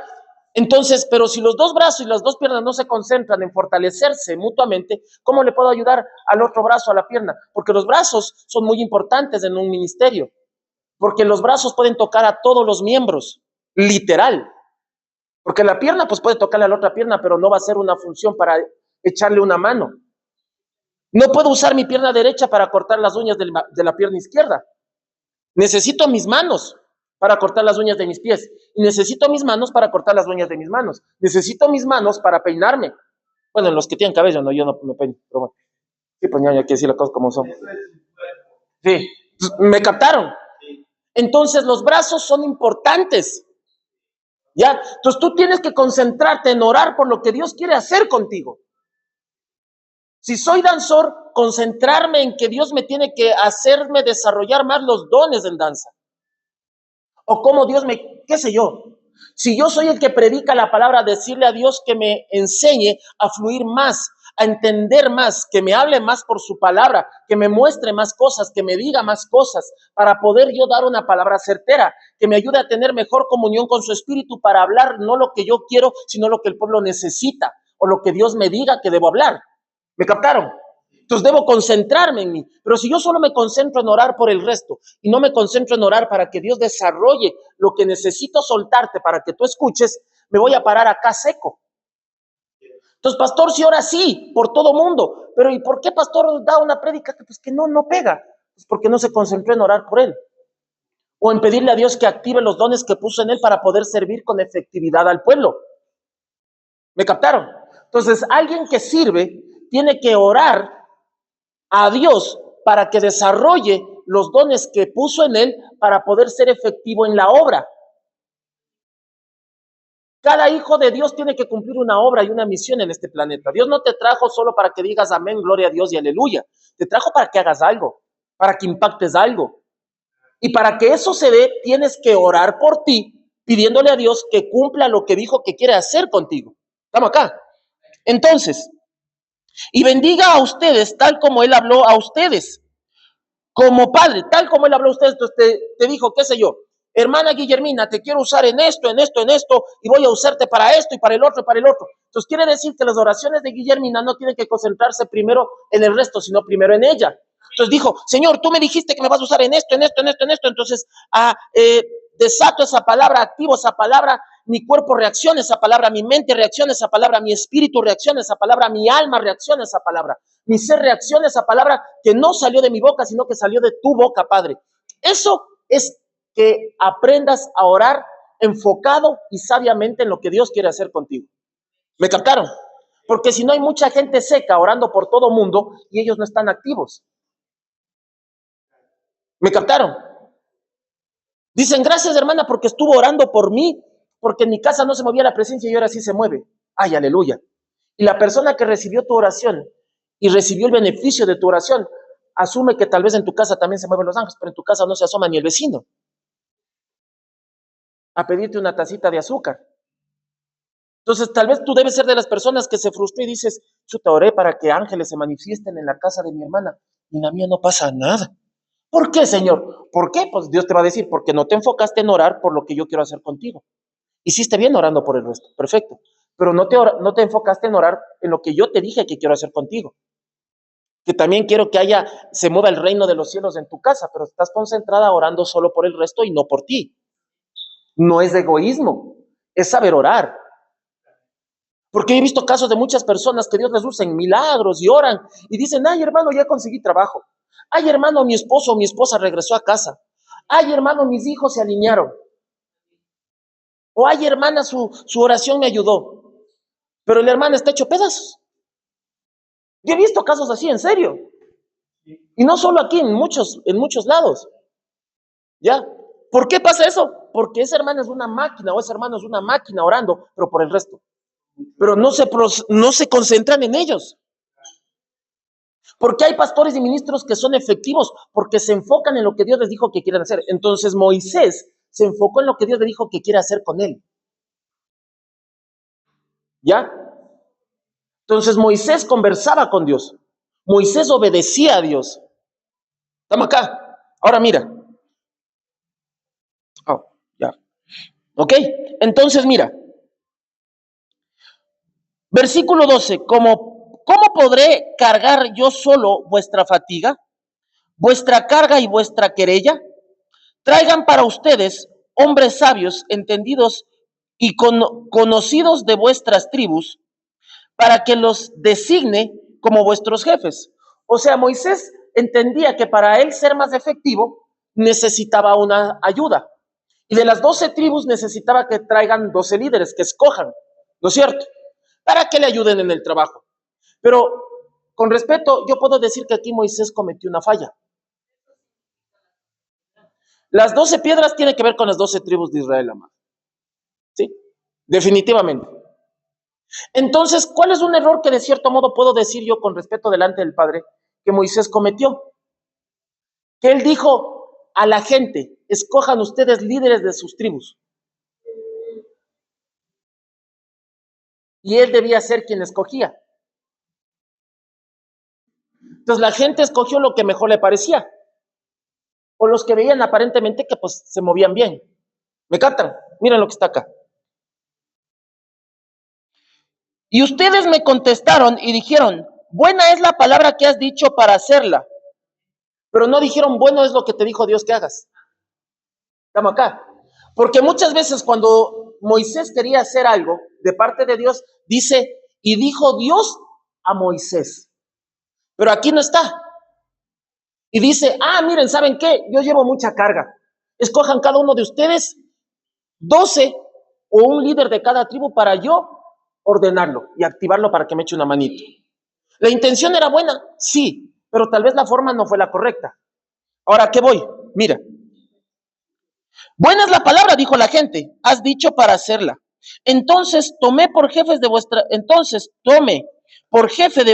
Entonces, pero si los dos brazos y las dos piernas no se concentran en fortalecerse mutuamente, ¿cómo le puedo ayudar al otro brazo, a la pierna? Porque los brazos son muy importantes en un ministerio, porque los brazos pueden tocar a todos los miembros, literal. Porque la pierna pues puede tocarle a la otra pierna, pero no va a ser una función para echarle una mano. No puedo usar mi pierna derecha para cortar las uñas de la pierna izquierda. Necesito mis manos para cortar las uñas de mis pies. Y necesito mis manos para cortar las uñas de mis manos. Necesito mis manos para peinarme. Bueno, los que tienen cabello, no, yo no me peino, pero bueno. Sí, pues ya hay que decir las cosas como son. Sí, ¿me captaron? Entonces los brazos son importantes. ¿Ya? Entonces tú tienes que concentrarte en orar por lo que Dios quiere hacer contigo. Si soy danzor, concentrarme en que Dios me tiene que hacerme desarrollar más los dones en danza. O cómo Dios qué sé yo. Si yo soy el que predica la palabra, decirle a Dios que me enseñe a fluir más, a entender más, que me hable más por su palabra, que me muestre más cosas, que me diga más cosas, para poder yo dar una palabra certera, que me ayude a tener mejor comunión con su espíritu para hablar no lo que yo quiero, sino lo que el pueblo necesita, o lo que Dios me diga que debo hablar. ¿Me captaron? Entonces debo concentrarme en mí. Pero si yo solo me concentro en orar por el resto y no me concentro en orar para que Dios desarrolle lo que necesito soltarte para que tú escuches, me voy a parar acá seco. Entonces, pastor, si ora sí, por todo mundo. Pero ¿y por qué pastor da una prédica que no pega? Pues porque no se concentró en orar por él. O en pedirle a Dios que active los dones que puso en él para poder servir con efectividad al pueblo. ¿Me captaron? Entonces, alguien que sirve tiene que orar a Dios para que desarrolle los dones que puso en él para poder ser efectivo en la obra. Cada hijo de Dios tiene que cumplir una obra y una misión en este planeta. Dios no te trajo solo para que digas amén, gloria a Dios y aleluya. Te trajo para que hagas algo, para que impactes algo. Y para que eso se dé, tienes que orar por ti, pidiéndole a Dios que cumpla lo que dijo que quiere hacer contigo. Estamos acá. Entonces, y bendiga a ustedes tal como Él habló a ustedes, como padre, tal como Él habló a ustedes. Entonces te dijo, qué sé yo, hermana Guillermina, te quiero usar en esto, y voy a usarte para esto y para el otro y para el otro. Entonces quiere decir que las oraciones de Guillermina no tienen que concentrarse primero en el resto, sino primero en ella. Entonces dijo, Señor, tú me dijiste que me vas a usar en esto. Entonces, desato esa palabra, activo esa palabra, mi cuerpo reacciona a esa palabra, mi mente reacciona a esa palabra, mi espíritu reacciona a esa palabra, mi alma reacciona a esa palabra, mi ser reacciona a esa palabra que no salió de mi boca, sino que salió de tu boca, Padre. Eso es que aprendas a orar enfocado y sabiamente en lo que Dios quiere hacer contigo. ¿Me captaron? Porque si no, hay mucha gente seca orando por todo mundo y ellos no están activos. ¿Me captaron? Dicen, gracias hermana porque estuvo orando por mí, porque en mi casa no se movía la presencia y ahora sí se mueve. Ay, aleluya. Y la persona que recibió tu oración y recibió el beneficio de tu oración, asume que tal vez en tu casa también se mueven los ángeles, pero en tu casa no se asoma ni el vecino a pedirte una tacita de azúcar. Entonces, tal vez tú debes ser de las personas que se frustró y dices, chuta, oré para que ángeles se manifiesten en la casa de mi hermana y en la mía no pasa nada. ¿Por qué, Señor? ¿Por qué? Pues Dios te va a decir, porque no te enfocaste en orar por lo que yo quiero hacer contigo. Hiciste bien orando por el resto, perfecto. Pero no te enfocaste en orar en lo que yo te dije que quiero hacer contigo. Que también quiero que se mueva el reino de los cielos en tu casa, pero estás concentrada orando solo por el resto y no por ti. No es egoísmo, es saber orar. Porque he visto casos de muchas personas que Dios les usa en milagros y oran y dicen, ay hermano, ya conseguí trabajo. Ay hermano, mi esposo o mi esposa regresó a casa. Ay hermano, mis hijos se alinearon. O ay hermana, su oración me ayudó. Pero el hermano está hecho pedazos. Yo he visto casos así, en serio. Y no solo aquí, en muchos lados. ¿Ya? ¿Por qué pasa eso? Porque ese hermano es una máquina, o ese hermano es una máquina orando, pero por el resto. Pero no se concentran en ellos. Porque hay pastores y ministros que son efectivos, porque se enfocan en lo que Dios les dijo que quieren hacer. Entonces Moisés se enfocó en lo que Dios le dijo que quiere hacer con él. ¿Ya? Entonces Moisés conversaba con Dios. Moisés obedecía a Dios. Estamos acá. Ahora mira. Oh, ya. ¿Ok? Entonces mira. Versículo 12. ¿Cómo podré cargar yo solo vuestra fatiga, vuestra carga y vuestra querella? Traigan para ustedes hombres sabios, entendidos y conocidos de vuestras tribus, para que los designe como vuestros jefes. O sea, Moisés entendía que para él ser más efectivo necesitaba una ayuda. Y de las 12 tribus necesitaba que traigan 12 líderes, que escojan, ¿no es cierto? Para que le ayuden en el trabajo. Pero con respeto, yo puedo decir que aquí Moisés cometió una falla. Las 12 piedras tienen que ver con las 12 tribus de Israel, amado. ¿Sí? Definitivamente. Entonces, ¿cuál es un error que de cierto modo puedo decir yo con respeto delante del Padre que Moisés cometió? Que él dijo a la gente, escojan ustedes líderes de sus tribus. Y él debía ser quien escogía. Entonces la gente escogió lo que mejor le parecía. O los que veían aparentemente que pues se movían bien. ¿Me captan? Miren lo que está acá. Y ustedes me contestaron y dijeron, buena es la palabra que has dicho para hacerla. Pero no dijeron, bueno es lo que te dijo Dios que hagas. Estamos acá. Porque muchas veces cuando Moisés quería hacer algo de parte de Dios, dice, y dijo Dios a Moisés. Pero aquí no está. Y dice, miren, ¿saben qué? Yo llevo mucha carga. Escojan cada uno de ustedes 12 o un líder de cada tribu para yo ordenarlo y activarlo para que me eche una manito. La intención era buena, sí, pero tal vez la forma no fue la correcta. Ahora, ¿qué voy? Mira. Buena es la palabra, dijo la gente, has dicho para hacerla. Entonces tome por jefe de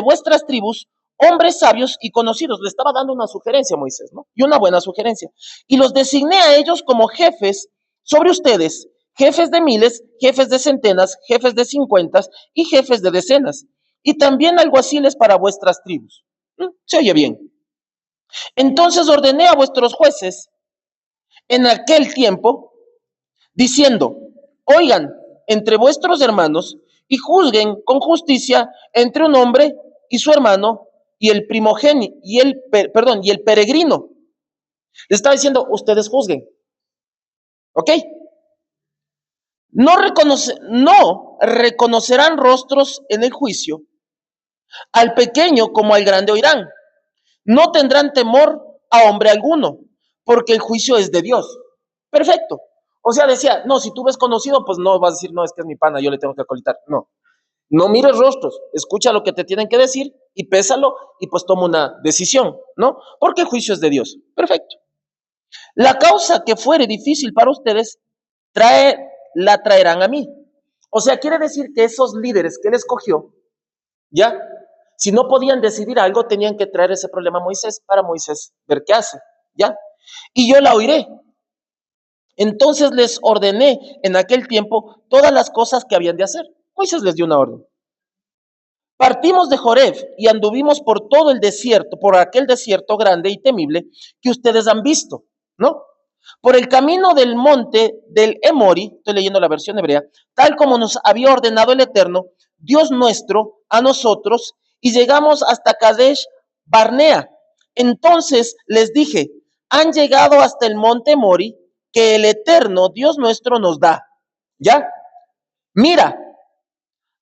vuestras tribus hombres sabios y conocidos. Le estaba dando una sugerencia a Moisés, ¿no? Y una buena sugerencia. Y los designé a ellos como jefes sobre ustedes, jefes de miles, jefes de centenas, jefes de 50 y jefes de decenas. Y también alguaciles para vuestras tribus. ¿Se oye bien? Entonces ordené a vuestros jueces en aquel tiempo, diciendo, oigan entre vuestros hermanos y juzguen con justicia entre un hombre y su hermano y el primogénito y el peregrino. Le estaba diciendo, ustedes juzguen. ¿Ok? No reconocerán rostros en el juicio. Al pequeño como al grande oirán. No tendrán temor a hombre alguno, porque el juicio es de Dios. Perfecto. O sea, decía, no, si tú ves conocido, pues no vas a decir, no, es que es mi pana, yo le tengo que acolitar. No, no mires rostros, escucha lo que te tienen que decir y pésalo y pues toma una decisión, ¿no? Porque el juicio es de Dios. Perfecto. La causa que fuere difícil para ustedes, la traerán a mí. O sea, quiere decir que esos líderes que él escogió, ¿ya? Si no podían decidir algo, tenían que traer ese problema a Moisés para Moisés ver qué hace, ¿ya? Y yo la oiré. Entonces les ordené en aquel tiempo todas las cosas que habían de hacer. Moisés les dio una orden. Partimos de Joreb y anduvimos por todo el desierto, por aquel desierto grande y temible que ustedes han visto, ¿no? Por el camino del monte del Emori, estoy leyendo la versión hebrea, tal como nos había ordenado el Eterno, Dios nuestro, a nosotros, y llegamos hasta Kadesh Barnea. Entonces les dije, han llegado hasta el monte Emori, que el Eterno, Dios nuestro, nos da. ¿Ya? Mira,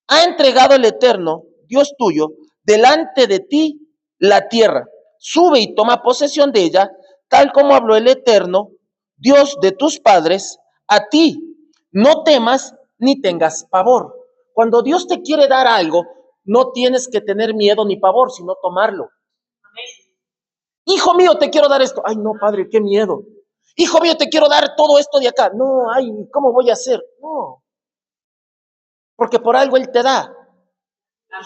ha entregado el Eterno, Dios tuyo, delante de ti la tierra. Sube y toma posesión de ella, tal como habló el Eterno, Dios de tus padres, a ti. No temas ni tengas pavor. Cuando Dios te quiere dar algo, no tienes que tener miedo ni pavor, sino tomarlo. Hijo mío, te quiero dar esto. Ay, no, padre, qué miedo. Hijo mío, te quiero dar todo esto de acá. No, ay, ¿cómo voy a hacer? No. Porque por algo Él te da.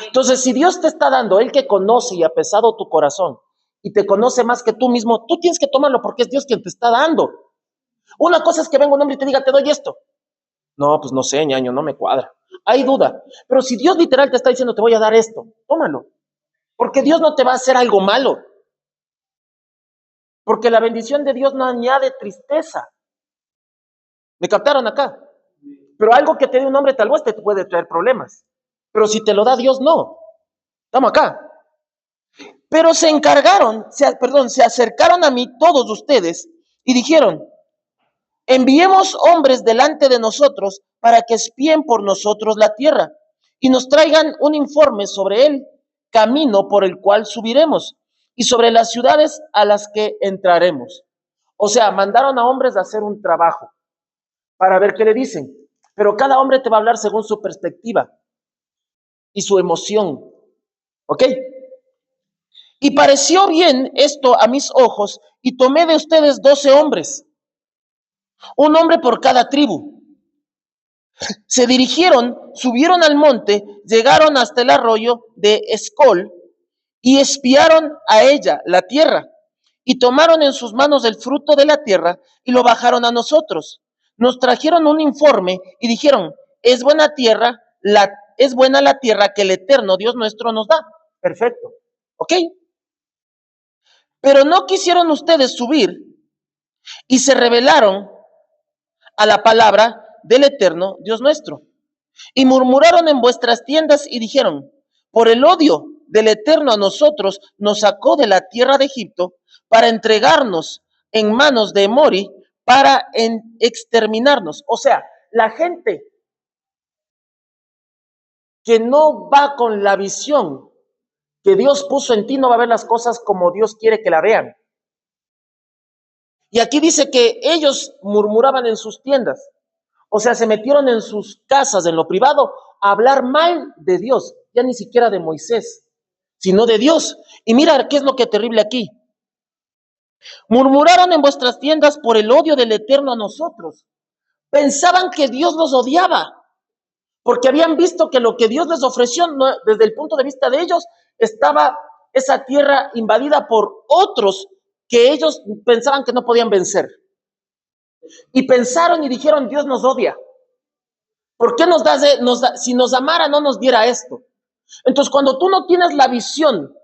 Entonces, si Dios te está dando, Él que conoce y ha pesado tu corazón y te conoce más que tú mismo, tú tienes que tomarlo porque es Dios quien te está dando. Una cosa es que venga un hombre y te diga, te doy esto. No, pues no sé, ñaño, no me cuadra. Hay duda. Pero si Dios literal te está diciendo, te voy a dar esto, tómalo. Porque Dios no te va a hacer algo malo. Porque la bendición de Dios no añade tristeza. ¿Me captaron acá? Pero algo que te dé un hombre tal vez te puede traer problemas. Pero si te lo da Dios, no. Estamos acá. Pero se acercaron a mí todos ustedes y dijeron, enviemos hombres delante de nosotros para que espíen por nosotros la tierra y nos traigan un informe sobre el camino por el cual subiremos y sobre las ciudades a las que entraremos. O sea, mandaron a hombres a hacer un trabajo para ver qué le dicen. Pero cada hombre te va a hablar según su perspectiva y su emoción. ¿Ok? Y pareció bien esto a mis ojos y tomé de ustedes 12 hombres, un hombre por cada tribu. Se dirigieron, subieron al monte, llegaron hasta el arroyo de Escol y espiaron a ella, la tierra, y tomaron en sus manos el fruto de la tierra y lo bajaron a nosotros. Nos trajeron un informe y dijeron, es buena la tierra que el Eterno Dios nuestro nos da. Perfecto. ¿Ok? Pero no quisieron ustedes subir y se rebelaron a la palabra del Eterno Dios nuestro. Y murmuraron en vuestras tiendas y dijeron, por el odio del Eterno a nosotros nos sacó de la tierra de Egipto para entregarnos en manos de Emori para exterminarnos. O sea, la gente que no va con la visión que Dios puso en ti no va a ver las cosas como Dios quiere que la vean. Y aquí dice que ellos murmuraban en sus tiendas. O sea, se metieron en sus casas, en lo privado, a hablar mal de Dios. Ya ni siquiera de Moisés, sino de Dios. Y mira qué es lo que es terrible aquí. Murmuraron en vuestras tiendas por el odio del Eterno a nosotros. Pensaban que Dios los odiaba. porque habían visto que lo que Dios les ofreció, desde el punto de vista de ellos, estaba esa tierra invadida por otros que ellos pensaban que no podían vencer. Y pensaron y dijeron, Dios nos odia. ¿Por qué si nos amara no nos diera esto? Entonces, cuando tú no tienes la visión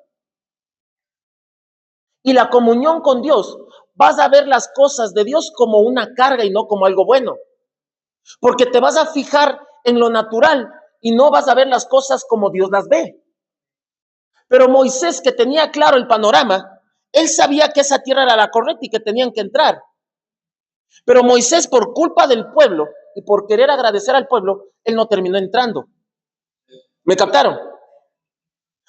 y la comunión con Dios, vas a ver las cosas de Dios como una carga y no como algo bueno. Porque te vas a fijar en lo natural y no vas a ver las cosas como Dios las ve. Pero Moisés, que tenía claro el panorama, él sabía que esa tierra era la correcta y que tenían que entrar. Pero Moisés, por culpa del pueblo y por querer agradecer al pueblo, él no terminó entrando. ¿Me captaron?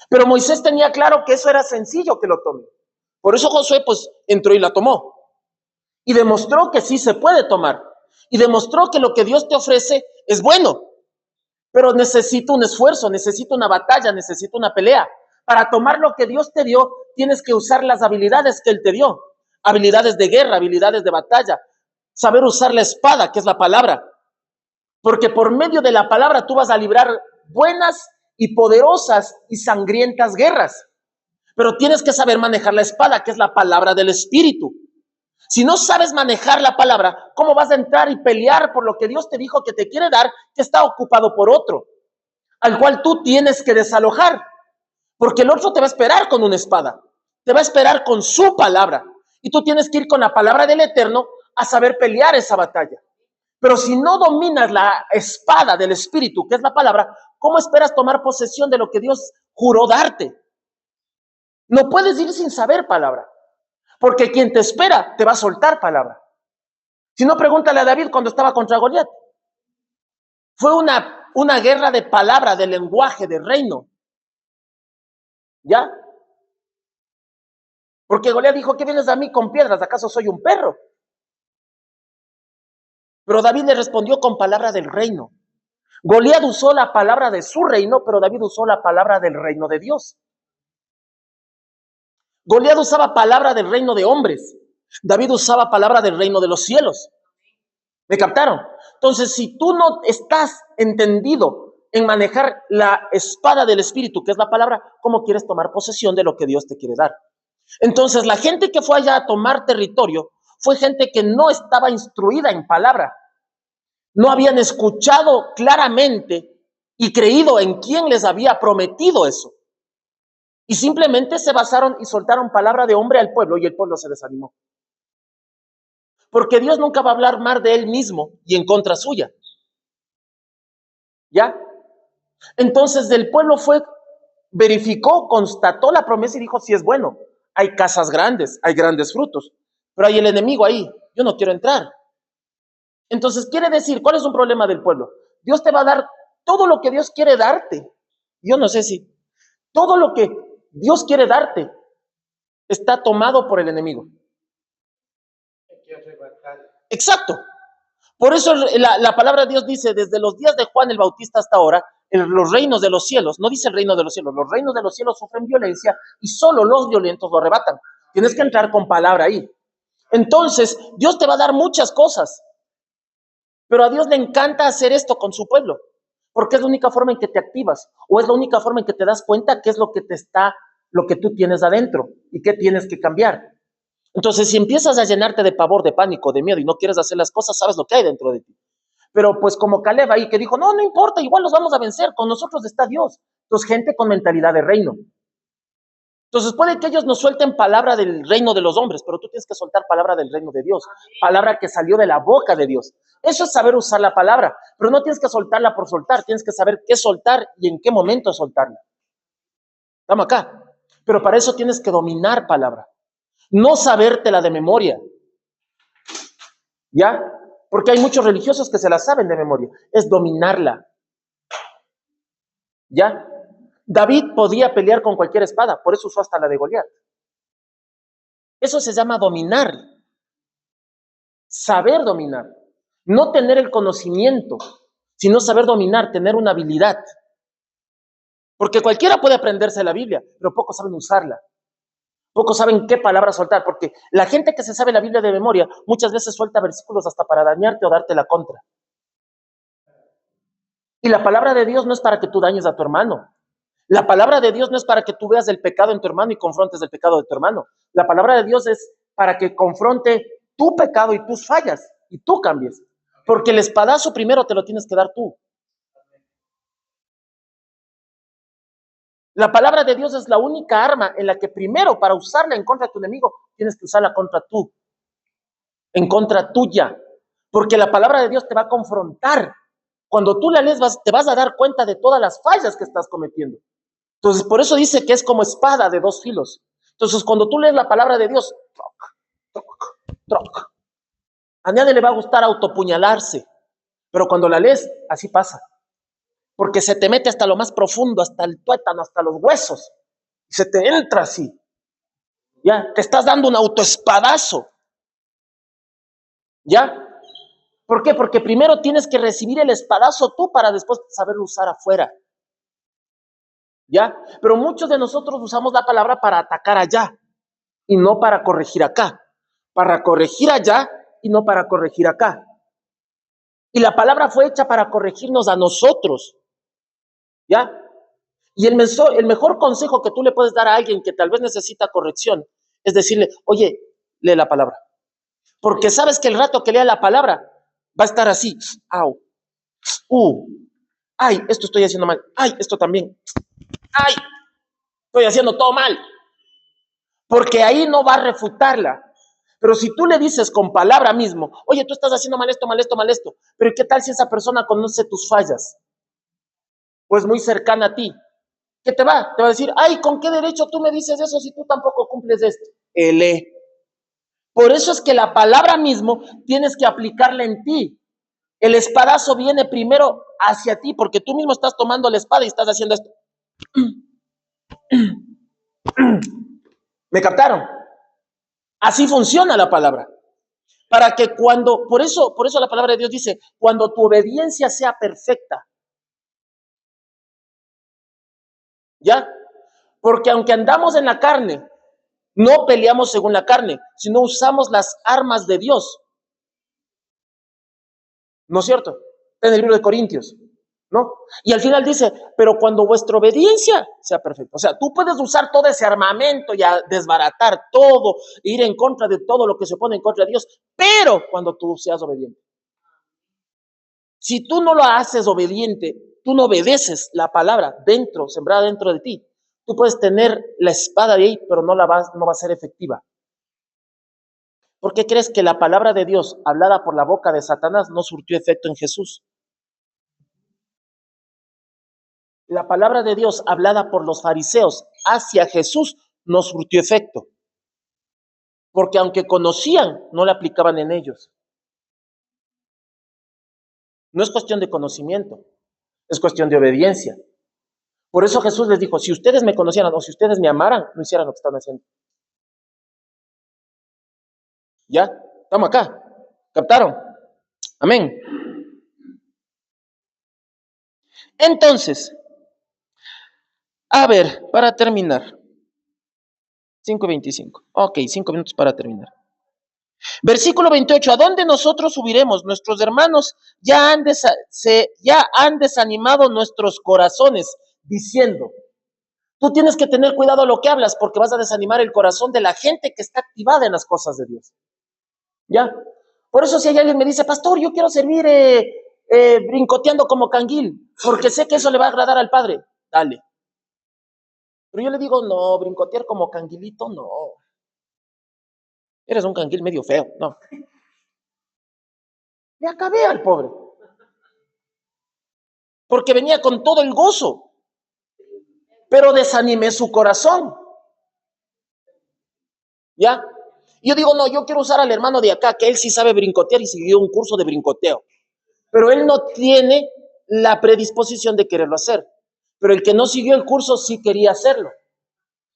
Pero Moisés tenía claro que eso era sencillo que lo tome. Por eso Josué pues entró y la tomó. Y demostró que sí se puede tomar. Y demostró que lo que Dios te ofrece es bueno. Pero necesita un esfuerzo, necesita una batalla, necesita una pelea. Para tomar lo que Dios te dio, tienes que usar las habilidades que Él te dio. Habilidades de guerra, habilidades de batalla. Saber usar la espada, que es la palabra. Porque por medio de la palabra tú vas a librar buenas y poderosas y sangrientas guerras. Pero tienes que saber manejar la espada, que es la palabra del Espíritu. Si no sabes manejar la palabra, ¿cómo vas a entrar y pelear por lo que Dios te dijo que te quiere dar, que está ocupado por otro, al cual tú tienes que desalojar? Porque el otro te va a esperar con una espada, te va a esperar con su palabra. Y tú tienes que ir con la palabra del Eterno a saber pelear esa batalla. Pero si no dominas la espada del Espíritu, que es la palabra, ¿cómo esperas tomar posesión de lo que Dios juró darte? No puedes ir sin saber palabra, porque quien te espera te va a soltar palabra. Si no, pregúntale a David cuando estaba contra Goliat. Fue una guerra de palabra, de lenguaje, de reino. ¿Ya? Porque Goliat dijo, ¿qué vienes a mí con piedras? ¿Acaso soy un perro? Pero David le respondió con palabra del reino. Goliat usó la palabra de su reino, pero David usó la palabra del reino de Dios. Goliat usaba palabra del reino de hombres. David usaba palabra del reino de los cielos. ¿Me captaron? Entonces, si tú no estás entendido en manejar la espada del Espíritu, que es la palabra, ¿cómo quieres tomar posesión de lo que Dios te quiere dar? Entonces, la gente que fue allá a tomar territorio fue gente que no estaba instruida en palabra. No habían escuchado claramente y creído en quién les había prometido eso. Y simplemente se basaron y soltaron palabra de hombre al pueblo y el pueblo se desanimó. Porque Dios nunca va a hablar mal de Él mismo y en contra suya. ¿Ya? Entonces el pueblo verificó, constató la promesa y dijo, sí es bueno. Hay casas grandes, hay grandes frutos, pero hay el enemigo ahí. Yo no quiero entrar. Entonces quiere decir, ¿cuál es un problema del pueblo? Dios te va a dar todo lo que Dios quiere darte. Yo no sé si todo lo que Dios quiere darte está tomado por el enemigo. Exacto. Por eso la palabra de Dios dice, desde los días de Juan el Bautista hasta ahora, los reinos de los cielos, no dice el reino de los cielos, los reinos de los cielos sufren violencia y solo los violentos lo arrebatan. Tienes que entrar con palabra ahí. Entonces, Dios te va a dar muchas cosas, pero a Dios le encanta hacer esto con su pueblo, porque es la única forma en que te activas, o es la única forma en que te das cuenta qué es lo que tú tienes adentro y qué tienes que cambiar. Entonces, si empiezas a llenarte de pavor, de pánico, de miedo y no quieres hacer las cosas, sabes lo que hay dentro de ti. Pero pues como Caleb ahí que dijo, no importa, igual los vamos a vencer, con nosotros está Dios. Entonces, gente con mentalidad de reino. Entonces, puede que ellos nos suelten palabra del reino de los hombres, pero tú tienes que soltar palabra del reino de Dios, palabra que salió de la boca de Dios. Eso es saber usar la palabra, pero no tienes que soltarla por soltar, tienes que saber qué soltar y en qué momento soltarla. Estamos acá. Pero para eso tienes que dominar palabra. No sabértela de memoria. ¿Ya? Porque hay muchos religiosos que se la saben de memoria. Es dominarla. ¿Ya? David podía pelear con cualquier espada, por eso usó hasta la de Goliat. Eso se llama dominar. Saber dominar. No tener el conocimiento, sino saber dominar, tener una habilidad. Porque cualquiera puede aprenderse la Biblia, pero pocos saben usarla. Pocos saben qué palabra soltar, porque la gente que se sabe la Biblia de memoria muchas veces suelta versículos hasta para dañarte o darte la contra. Y la palabra de Dios no es para que tú dañes a tu hermano. La palabra de Dios no es para que tú veas el pecado en tu hermano y confrontes el pecado de tu hermano. La palabra de Dios es para que confronte tu pecado y tus fallas y tú cambies. Porque el espadazo primero te lo tienes que dar tú. La palabra de Dios es la única arma en la que primero, para usarla en contra de tu enemigo, tienes que usarla contra tú, en contra tuya. Porque la palabra de Dios te va a confrontar. Cuando tú la lees, te vas a dar cuenta de todas las fallas que estás cometiendo. Entonces, por eso dice que es como espada de dos filos. Entonces, cuando tú lees la palabra de Dios, a nadie le va a gustar autopuñalarse. Pero cuando la lees, así pasa. Porque se te mete hasta lo más profundo, hasta el tuétano, hasta los huesos. Se te entra así. Ya, te estás dando un autoespadazo. ¿Ya? ¿Por qué? Porque primero tienes que recibir el espadazo tú para después saberlo usar afuera. ¿Ya? Pero muchos de nosotros usamos la palabra para atacar allá y no para corregir acá. Para corregir allá y no para corregir acá. Y la palabra fue hecha para corregirnos a nosotros. ¿Ya? Y el mejor consejo que tú le puedes dar a alguien que tal vez necesita corrección es decirle, oye, lee la palabra. Porque sabes que el rato que lea la palabra va a estar así, au, ay, esto estoy haciendo mal, ay, esto también, ay, estoy haciendo todo mal. Porque ahí no va a refutarla. Pero si tú le dices con palabra mismo, oye, tú estás haciendo mal esto, mal esto, mal esto, pero ¿qué tal si esa persona conoce tus fallas? Pues muy cercana a ti. ¿Qué te va? Te va a decir, ay, ¿con qué derecho tú me dices eso si tú tampoco cumples esto? Lee. Por eso es que la palabra mismo tienes que aplicarla en ti. El espadazo viene primero hacia ti, porque tú mismo estás tomando la espada y estás haciendo esto. ¿Me captaron? Así funciona la palabra. Para que por eso la palabra de Dios dice, cuando tu obediencia sea perfecta. ¿Ya? Porque aunque andamos en la carne, no peleamos según la carne, sino usamos las armas de Dios. ¿No es cierto? En el libro de Corintios, ¿no? Y al final dice, pero cuando vuestra obediencia sea perfecta. O sea, tú puedes usar todo ese armamento y a desbaratar todo, ir en contra de todo lo que se pone en contra de Dios, pero cuando tú seas obediente. Si tú no lo haces obediente, tú no obedeces la palabra sembrada dentro de ti, tú puedes tener la espada de ahí, pero no va a ser efectiva. ¿Por qué crees que la palabra de Dios hablada por la boca de Satanás no surtió efecto en Jesús? La palabra de Dios hablada por los fariseos hacia Jesús no surtió efecto. Porque aunque conocían, no la aplicaban en ellos. No es cuestión de conocimiento, es cuestión de obediencia. Por eso Jesús les dijo, si ustedes me conocieran o si ustedes me amaran, no hicieran lo que están haciendo. ¿Ya? Estamos acá. ¿Captaron? Amén. Entonces, a ver, para terminar. 5:25. Ok, 5 minutos para terminar. Versículo 28. ¿A dónde nosotros subiremos? Nuestros hermanos ya han desanimado nuestros corazones, diciendo, tú tienes que tener cuidado a lo que hablas, porque vas a desanimar el corazón de la gente que está activada en las cosas de Dios. ¿Ya? Por eso si hay alguien me dice, pastor, yo quiero servir brincoteando como canguil, porque sé que eso le va a agradar al Padre, dale. Pero yo le digo, no, brincotear como canguilito, no. Eres un canguil medio feo, no. Le acabé al pobre. Porque venía con todo el gozo, pero desanimé su corazón. ¿Ya? Yo digo, no, yo quiero usar al hermano de acá, que él sí sabe brincotear y siguió un curso de brincoteo. Pero él no tiene la predisposición de quererlo hacer. Pero el que no siguió el curso sí quería hacerlo.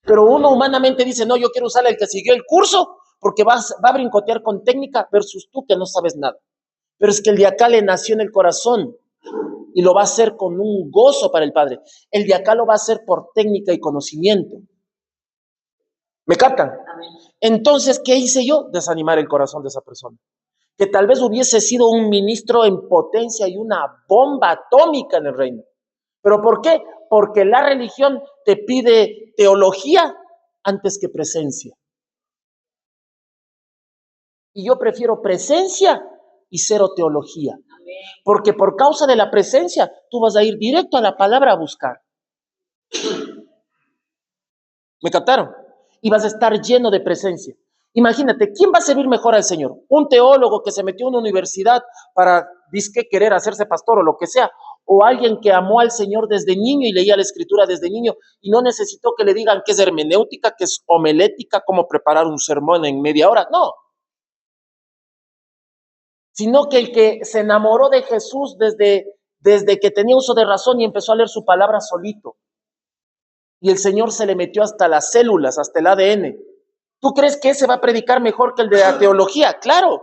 Pero uno humanamente dice, no, yo quiero usar al que siguió el curso porque va a brincotear con técnica versus tú que no sabes nada. Pero es que el de acá le nació en el corazón y lo va a hacer con un gozo para el Padre. El de acá lo va a hacer por técnica y conocimiento. ¿Me captan? Entonces, ¿qué hice yo? Desanimar el corazón de esa persona. que tal vez hubiese sido un ministro en potencia y una bomba atómica en el reino. ¿Pero por qué? Porque la religión te pide teología antes que presencia. Y yo prefiero presencia y cero teología. Porque por causa de la presencia, tú vas a ir directo a la palabra a buscar. ¿Me captaron? Y vas a estar lleno de presencia. Imagínate, ¿quién va a servir mejor al Señor? ¿Un teólogo que se metió en una universidad para, disque, querer hacerse pastor o lo que sea? ¿O alguien que amó al Señor desde niño y leía la Escritura desde niño y no necesitó que le digan qué es hermenéutica, qué es homilética, cómo preparar un sermón en media hora? No. Sino que el que se enamoró de Jesús desde que tenía uso de razón y empezó a leer su palabra solito. Y el Señor se le metió hasta las células, hasta el ADN. ¿Tú crees que ese va a predicar mejor que el de la teología? Claro,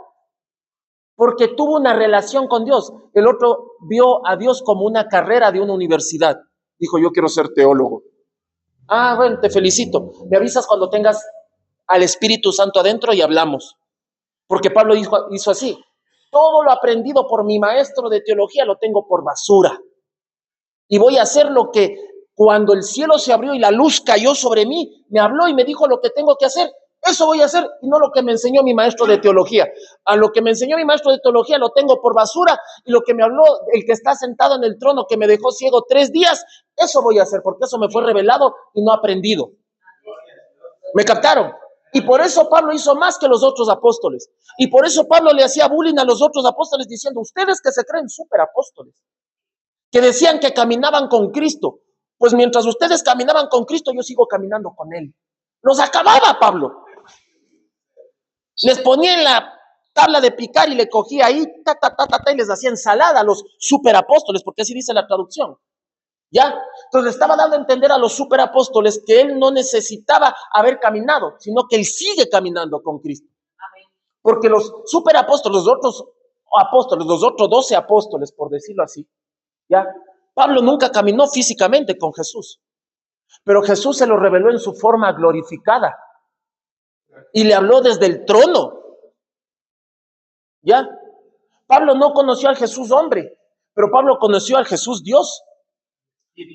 porque tuvo una relación con Dios. El otro vio a Dios como una carrera de una universidad. Dijo, yo quiero ser teólogo. Ah, bueno, te felicito. Me avisas cuando tengas al Espíritu Santo adentro y hablamos. Porque Pablo hizo así. Todo lo aprendido por mi maestro de teología lo tengo por basura. Y voy a hacer lo que cuando el cielo se abrió y la luz cayó sobre mí, me habló y me dijo lo que tengo que hacer. Eso voy a hacer y no lo que me enseñó mi maestro de teología. A lo que me enseñó mi maestro de teología lo tengo por basura y lo que me habló el que está sentado en el trono que me dejó ciego 3 días, eso voy a hacer porque eso me fue revelado y no aprendido. ¿Me captaron? Y por eso Pablo hizo más que los otros apóstoles. Y por eso Pablo le hacía bullying a los otros apóstoles diciendo, ustedes que se creen súper apóstoles, que decían que caminaban con Cristo, pues mientras ustedes caminaban con Cristo, yo sigo caminando con Él. Los acababa Pablo. Les ponía en la tabla de picar y le cogía ahí, y les hacía ensalada a los superapóstoles, porque así dice la traducción. ¿Ya? Entonces le estaba dando a entender a los superapóstoles que él no necesitaba haber caminado, sino que él sigue caminando con Cristo. Porque los superapóstoles, los otros 12 apóstoles, por decirlo así, ¿ya? Pablo nunca caminó físicamente con Jesús, pero Jesús se lo reveló en su forma glorificada y le habló desde el trono. ¿Ya? Pablo no conoció al Jesús hombre, pero Pablo conoció al Jesús Dios,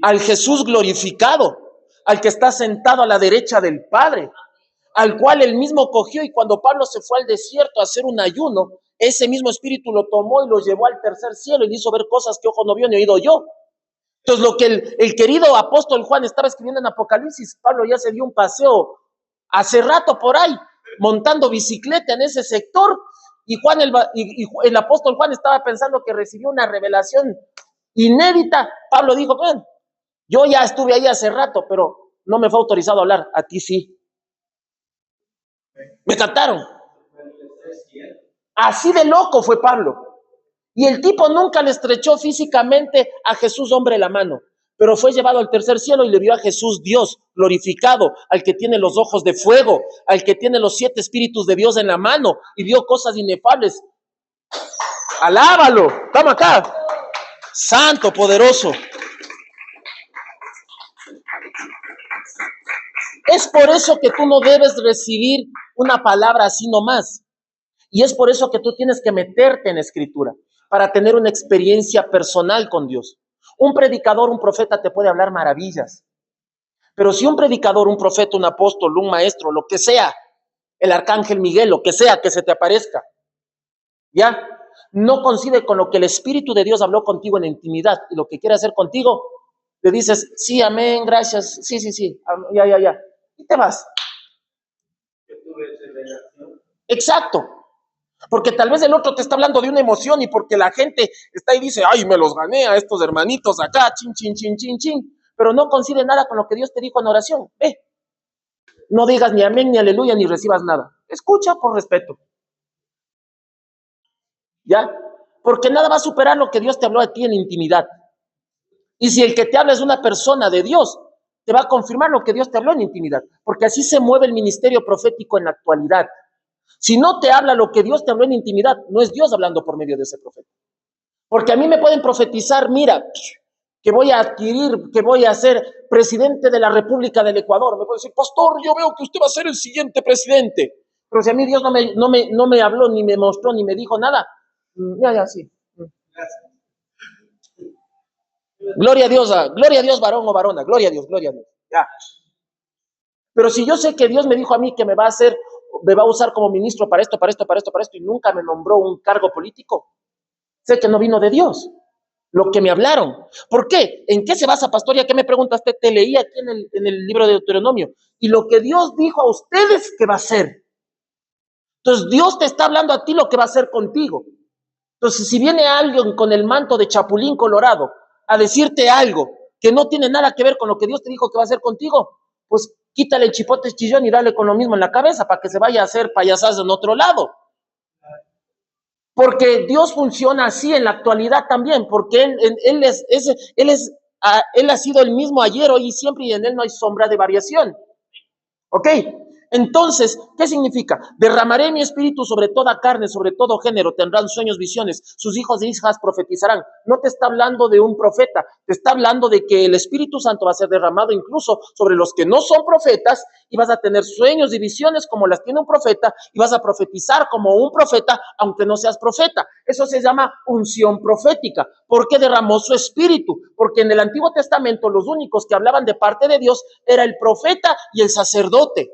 al Jesús glorificado, al que está sentado a la derecha del Padre, al cual él mismo cogió, y cuando Pablo se fue al desierto a hacer un ayuno, ese mismo espíritu lo tomó y lo llevó al tercer cielo y le hizo ver cosas que ojo no vio ni oído yo. Entonces lo que el querido apóstol Juan estaba escribiendo en Apocalipsis, Pablo ya se dio un paseo hace rato por ahí, montando bicicleta en ese sector, y el apóstol Juan estaba pensando que recibió una revelación inédita. Pablo dijo, bueno, yo ya estuve ahí hace rato, pero no me fue autorizado a hablar, a ti sí. ¿Me captaron? Así de loco fue Pablo. Y el tipo nunca le estrechó físicamente a Jesús hombre la mano, pero fue llevado al tercer cielo y le vio a Jesús Dios glorificado, al que tiene los ojos de fuego, al que tiene los 7 espíritus de Dios en la mano, y vio cosas inefables. Alábalo, estamos acá. Santo, poderoso. Es por eso que tú no debes recibir una palabra así nomás. Y es por eso que tú tienes que meterte en escritura, para tener una experiencia personal con Dios. Un predicador, un profeta te puede hablar maravillas. Pero si un predicador, un profeta, un apóstol, un maestro, lo que sea, el arcángel Miguel, lo que sea que se te aparezca, ¿ya? No coincide con lo que el Espíritu de Dios habló contigo en intimidad y lo que quiere hacer contigo, le dices, sí, amén, gracias, sí, ya. Y te vas. Exacto. Porque tal vez el otro te está hablando de una emoción y porque la gente está y dice, ay, me los gané a estos hermanitos acá, chin. Pero no coincide nada con lo que Dios te dijo en oración. Ve. No digas ni amén, ni aleluya, ni recibas nada. Escucha por respeto. ¿Ya? Porque nada va a superar lo que Dios te habló a ti en intimidad. Y si el que te habla es una persona de Dios, te va a confirmar lo que Dios te habló en intimidad. Porque así se mueve el ministerio profético en la actualidad. Si no te habla lo que Dios te habló en intimidad, no es Dios hablando por medio de ese profeta. Porque a mí me pueden profetizar, mira, que voy a adquirir, que voy a ser presidente de la República del Ecuador. Me pueden decir, pastor, yo veo que usted va a ser el siguiente presidente. Pero si a mí Dios no me habló, ni me mostró, ni me dijo nada, ya, sí. Gracias. Gloria a Dios, varón o varona, gloria a Dios, ya. Pero si yo sé que Dios me dijo a mí que me va a usar como ministro para esto, y nunca me nombró un cargo político, sé que no vino de Dios lo que me hablaron. ¿Por qué? ¿En qué se basa, pastor? Ya que me preguntaste, te leí aquí en el libro de Deuteronomio, y lo que Dios dijo a ustedes que va a hacer. Entonces Dios te está hablando a ti lo que va a hacer contigo. Entonces, si viene alguien con el manto de Chapulín Colorado a decirte algo que no tiene nada que ver con lo que Dios te dijo que va a hacer contigo, pues quítale el chipote chillón y dale con lo mismo en la cabeza para que se vaya a hacer payasadas en otro lado. Porque Dios funciona así en la actualidad también, porque Él ha sido el mismo ayer, hoy y siempre, y en Él no hay sombra de variación. ¿Ok? Entonces, ¿qué significa? Derramaré mi espíritu sobre toda carne, sobre todo género, tendrán sueños, visiones, sus hijos e hijas profetizarán. No te está hablando de un profeta, te está hablando de que el Espíritu Santo va a ser derramado incluso sobre los que no son profetas, y vas a tener sueños y visiones como las tiene un profeta, y vas a profetizar como un profeta, aunque no seas profeta. Eso se llama unción profética. ¿Por qué derramó su espíritu? Porque en el Antiguo Testamento los únicos que hablaban de parte de Dios era el profeta y el sacerdote.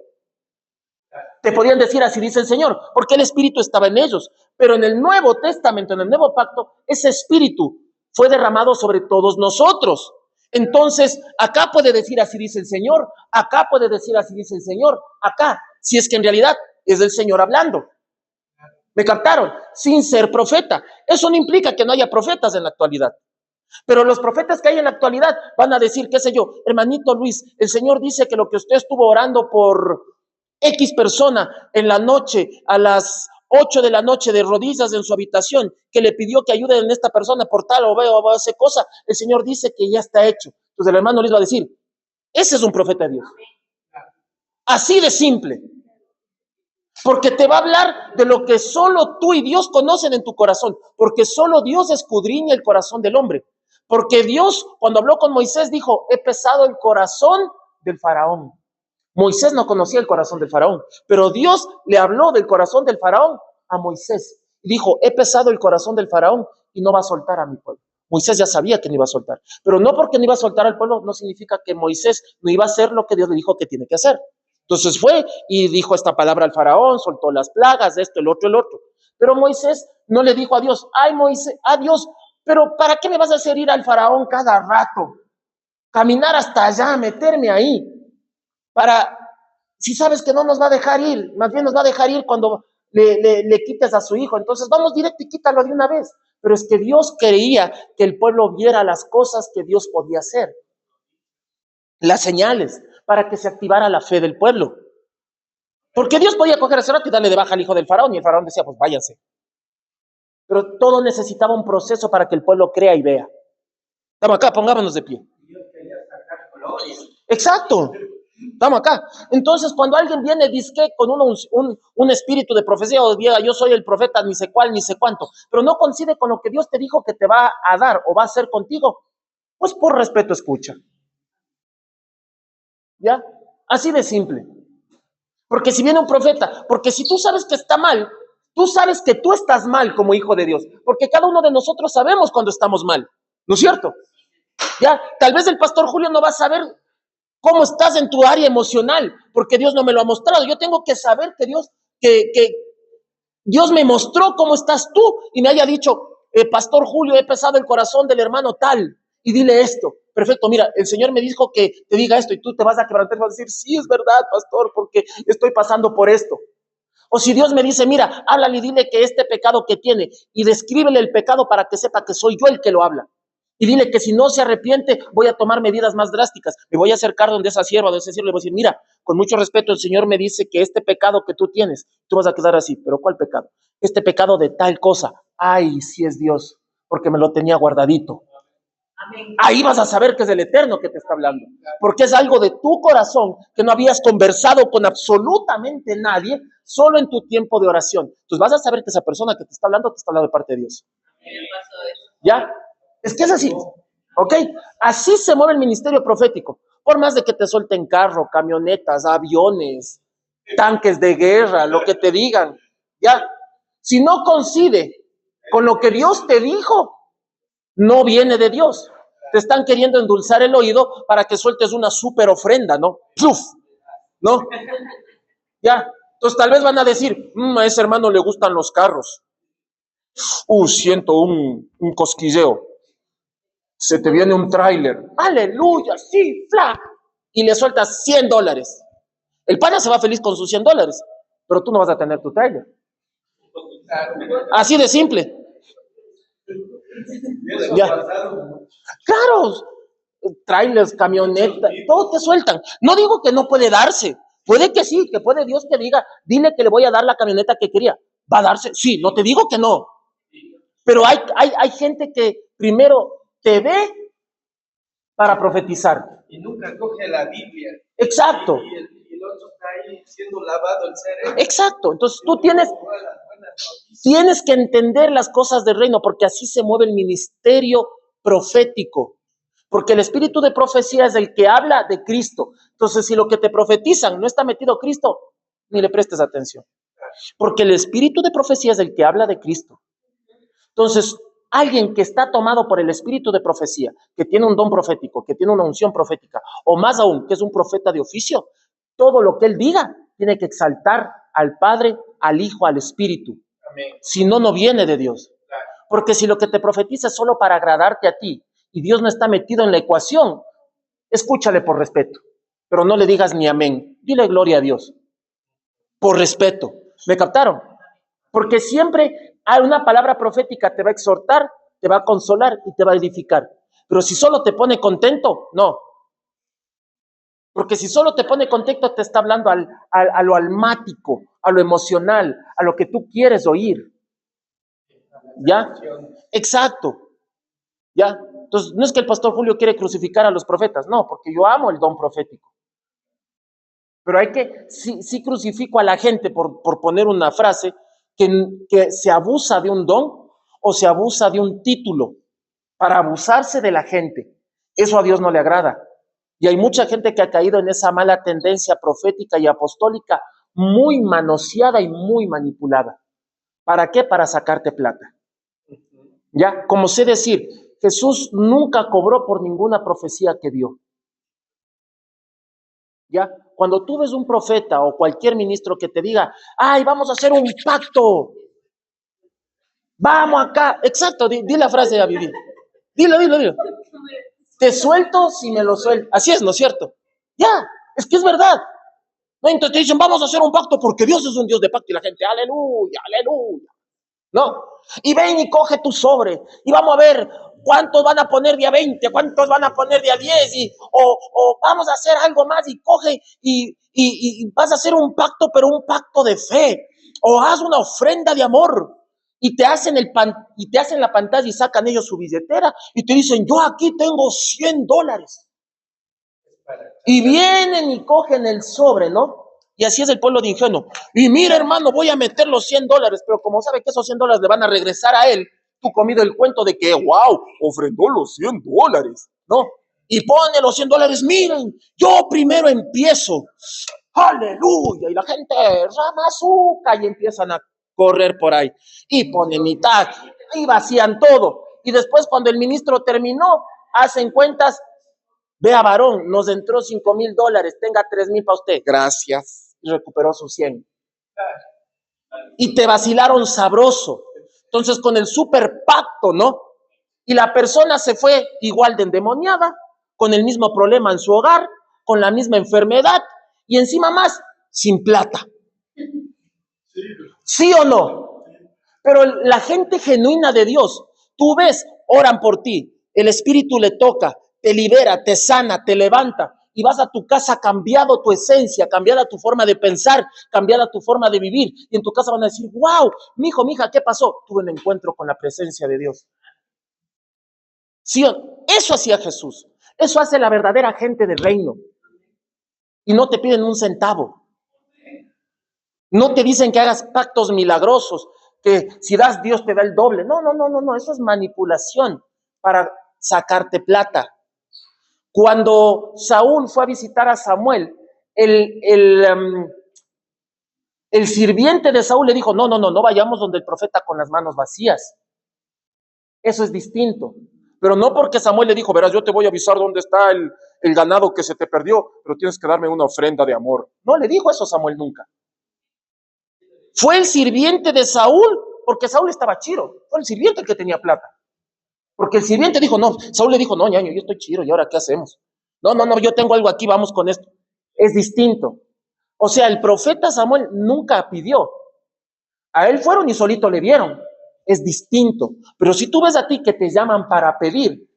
Te podían decir así dice el Señor, porque el Espíritu estaba en ellos. Pero en el Nuevo Testamento, en el Nuevo Pacto, ese Espíritu fue derramado sobre todos nosotros. Entonces, acá puede decir así dice el Señor, acá puede decir así dice el Señor, acá, si es que en realidad es el Señor hablando. ¿Me captaron? Sin ser profeta. Eso no implica que no haya profetas en la actualidad. Pero los profetas que hay en la actualidad van a decir, qué sé yo, hermanito Luis, el Señor dice que lo que usted estuvo orando por X persona en la noche, a las 8 de la noche, de rodillas en su habitación, que le pidió que ayude en esta persona por tal o hace cosa, el Señor dice que ya está hecho. Entonces el hermano Luis va a decir, ese es un profeta de Dios. Así de simple. Porque te va a hablar de lo que solo tú y Dios conocen en tu corazón, porque solo Dios escudriña el corazón del hombre. Porque Dios, cuando habló con Moisés, dijo, he pesado el corazón del faraón. Moisés no conocía el corazón del faraón, pero Dios le habló del corazón del faraón a Moisés. Y dijo, he pesado el corazón del faraón y no va a soltar a mi pueblo. Moisés ya sabía que no iba a soltar, pero no porque no iba a soltar al pueblo, no significa que Moisés no iba a hacer lo que Dios le dijo que tiene que hacer. Entonces fue y dijo esta palabra al faraón, soltó las plagas, esto, el otro. Pero Moisés no le dijo a Dios, ay Moisés, a Dios, pero ¿para qué me vas a hacer ir al faraón cada rato? Caminar hasta allá, meterme ahí, si sabes que no nos va a dejar ir, más bien nos va a dejar ir cuando le quites a su hijo. Entonces vamos directo y quítalo de una vez. Pero es que Dios quería que el pueblo viera las cosas que Dios podía hacer, las señales, para que se activara la fe del pueblo. Porque Dios podía coger ese rato y darle de baja al hijo del faraón, y el faraón decía, pues váyanse. Pero todo necesitaba un proceso para que el pueblo crea y vea. Estamos acá, pongámonos de pie. Dios quería sacar gloria. Exacto. Estamos acá. Entonces, cuando alguien viene, dice con un espíritu de profecía, o diga, yo soy el profeta, ni sé cuál, ni sé cuánto, pero no coincide con lo que Dios te dijo que te va a dar o va a hacer contigo, pues por respeto escucha. ¿Ya? Así de simple. Porque si viene un profeta, porque si tú sabes que está mal, tú sabes que tú estás mal como hijo de Dios, porque cada uno de nosotros sabemos cuando estamos mal, ¿no es cierto? Ya, tal vez el pastor Julio no va a saber cómo estás en tu área emocional, porque Dios no me lo ha mostrado. Yo tengo que saber que Dios me mostró cómo estás tú y me haya dicho, pastor Julio, he pesado el corazón del hermano tal, y dile esto. Perfecto, mira, el Señor me dijo que te diga esto, y tú te vas a quebrantar y vas a decir, sí, es verdad, pastor, porque estoy pasando por esto. O si Dios me dice, mira, háblale y dile que este pecado que tiene, y descríbele el pecado para que sepa que soy yo el que lo habla. Y dile que si no se arrepiente, voy a tomar medidas más drásticas. Me voy a acercar donde esa sierva, donde ese siervo, le voy a decir, mira, con mucho respeto, el Señor me dice que este pecado que tú tienes, tú vas a quedar así. ¿Pero cuál pecado? Este pecado de tal cosa. Ay, sí es Dios, porque me lo tenía guardadito. Amén. Ahí vas a saber que es el Eterno que te está hablando, porque es algo de tu corazón que no habías conversado con absolutamente nadie, solo en tu tiempo de oración. Entonces vas a saber que esa persona que te está hablando de parte de Dios. ¿Ya? Es que es así, ¿ok? Así se mueve el ministerio profético. Por más de que te suelten carro, camionetas, aviones, tanques de guerra, lo que te digan, ya. Si no coincide con lo que Dios te dijo, no viene de Dios. Te están queriendo endulzar el oído para que sueltes una súper ofrenda, ¿no? ¡Puf! ¿No? Ya. Entonces tal vez van a decir, a ese hermano le gustan los carros. Siento un cosquilleo. Se te viene un tráiler. Aleluya, sí, fla. Y le sueltas $100. El pana se va feliz con sus $100, pero tú no vas a tener tu tráiler. Así de simple. Ya. Claro, trailers, camionetas, todo te sueltan. No digo que no puede darse. Puede que sí, que puede Dios que diga, dile que le voy a dar la camioneta que quería. ¿Va a darse? Sí, no te digo que no. Pero hay gente que primero te ve para profetizar. Y nunca coge la Biblia. Exacto. Y el otro está ahí siendo lavado el cerebro. Exacto. Entonces tú tienes que entender las cosas del reino, porque así se mueve el ministerio profético. Porque el espíritu de profecía es el que habla de Cristo. Entonces, si lo que te profetizan no está metido Cristo, ni le prestes atención. Porque el espíritu de profecía es el que habla de Cristo. Entonces, alguien que está tomado por el espíritu de profecía, que tiene un don profético, que tiene una unción profética, o más aún, que es un profeta de oficio, todo lo que él diga tiene que exaltar al Padre, al Hijo, al Espíritu. Amén. Si no, no viene de Dios. Porque si lo que te profetiza es solo para agradarte a ti y Dios no está metido en la ecuación, escúchale por respeto, pero no le digas ni amén. Dile gloria a Dios. Por respeto. ¿Me captaron? Porque siempre hay una palabra profética, te va a exhortar, te va a consolar y te va a edificar. Pero si solo te pone contento, no. Porque si solo te pone contento, te está hablando a lo almático, a lo emocional, a lo que tú quieres oír. ¿Ya? Exacto. ¿Ya? Entonces, no es que el pastor Julio quiere crucificar a los profetas, no, porque yo amo el don profético. Pero sí crucifico a la gente por poner una frase, que se abusa de un don o se abusa de un título para abusarse de la gente. Eso a Dios no le agrada. Y hay mucha gente que ha caído en esa mala tendencia profética y apostólica, muy manoseada y muy manipulada. ¿Para qué? Para sacarte plata. Ya, como sé decir, Jesús nunca cobró por ninguna profecía que dio. Ya, cuando tú ves un profeta o cualquier ministro que te diga, ay, vamos a hacer un pacto, vamos acá, exacto, di la frase, David, dilo. Te suelto si me lo suelto. Así es, ¿no es cierto? Ya, es que es verdad. No, entonces te dicen, vamos a hacer un pacto porque Dios es un Dios de pacto y la gente, aleluya, aleluya. No, y ven y coge tu sobre y vamos a ver cuántos van a poner día 20, cuántos van a poner día 10 o vamos a hacer algo más y coge y vas a hacer un pacto, pero un pacto de fe, o haz una ofrenda de amor y te hacen la pantalla y sacan ellos su billetera y te dicen, yo aquí tengo $100 y vienen y cogen el sobre, ¿no? Y así es el pueblo de ingenuo. Y mira, hermano, voy a meter los $100, pero como sabe que esos $100 le van a regresar a él, tú comido el cuento de que, wow, ofrendó los $100, ¿no? Y pone los $100, miren, yo primero empiezo, aleluya, y la gente rama azúcar y empiezan a correr por ahí. Y ponen mitad, y vacían todo. Y después cuando el ministro terminó, hacen cuentas, vea varón, nos entró $5,000, tenga 3,000 para usted. Gracias. Y recuperó sus 100. Y te vacilaron sabroso. Entonces con el super pacto, ¿no? Y la persona se fue igual de endemoniada, con el mismo problema en su hogar, con la misma enfermedad y encima más, sin plata. ¿Sí o no? Pero la gente genuina de Dios, tú ves, oran por ti, el Espíritu le toca, te libera, te sana, te levanta y vas a tu casa cambiado tu esencia, cambiada tu forma de pensar, cambiada tu forma de vivir. Y en tu casa van a decir, wow, mijo, mija, ¿qué pasó? Tuve un encuentro con la presencia de Dios. ¿Sí? Eso hacía Jesús. Eso hace la verdadera gente del reino. Y no te piden un centavo. No te dicen que hagas pactos milagrosos, que si das Dios te da el doble. No. Eso es manipulación para sacarte plata. Cuando Saúl fue a visitar a Samuel, El sirviente de Saúl le dijo, no vayamos donde el profeta con las manos vacías. Eso es distinto. Pero no porque Samuel le dijo, verás, yo te voy a avisar dónde está el ganado que se te perdió, pero tienes que darme una ofrenda de amor. No le dijo eso Samuel nunca. Fue el sirviente de Saúl, porque Saúl estaba chiro. Fue el sirviente el que tenía plata. Porque el sirviente dijo, no, Saúl le dijo, no, ñaño, yo estoy chiro, ¿y ahora qué hacemos? No, yo tengo algo aquí, vamos con esto. Es distinto. O sea, el profeta Samuel nunca pidió. A él fueron y solito le dieron. Es distinto. Pero si tú ves a ti que te llaman para pedir,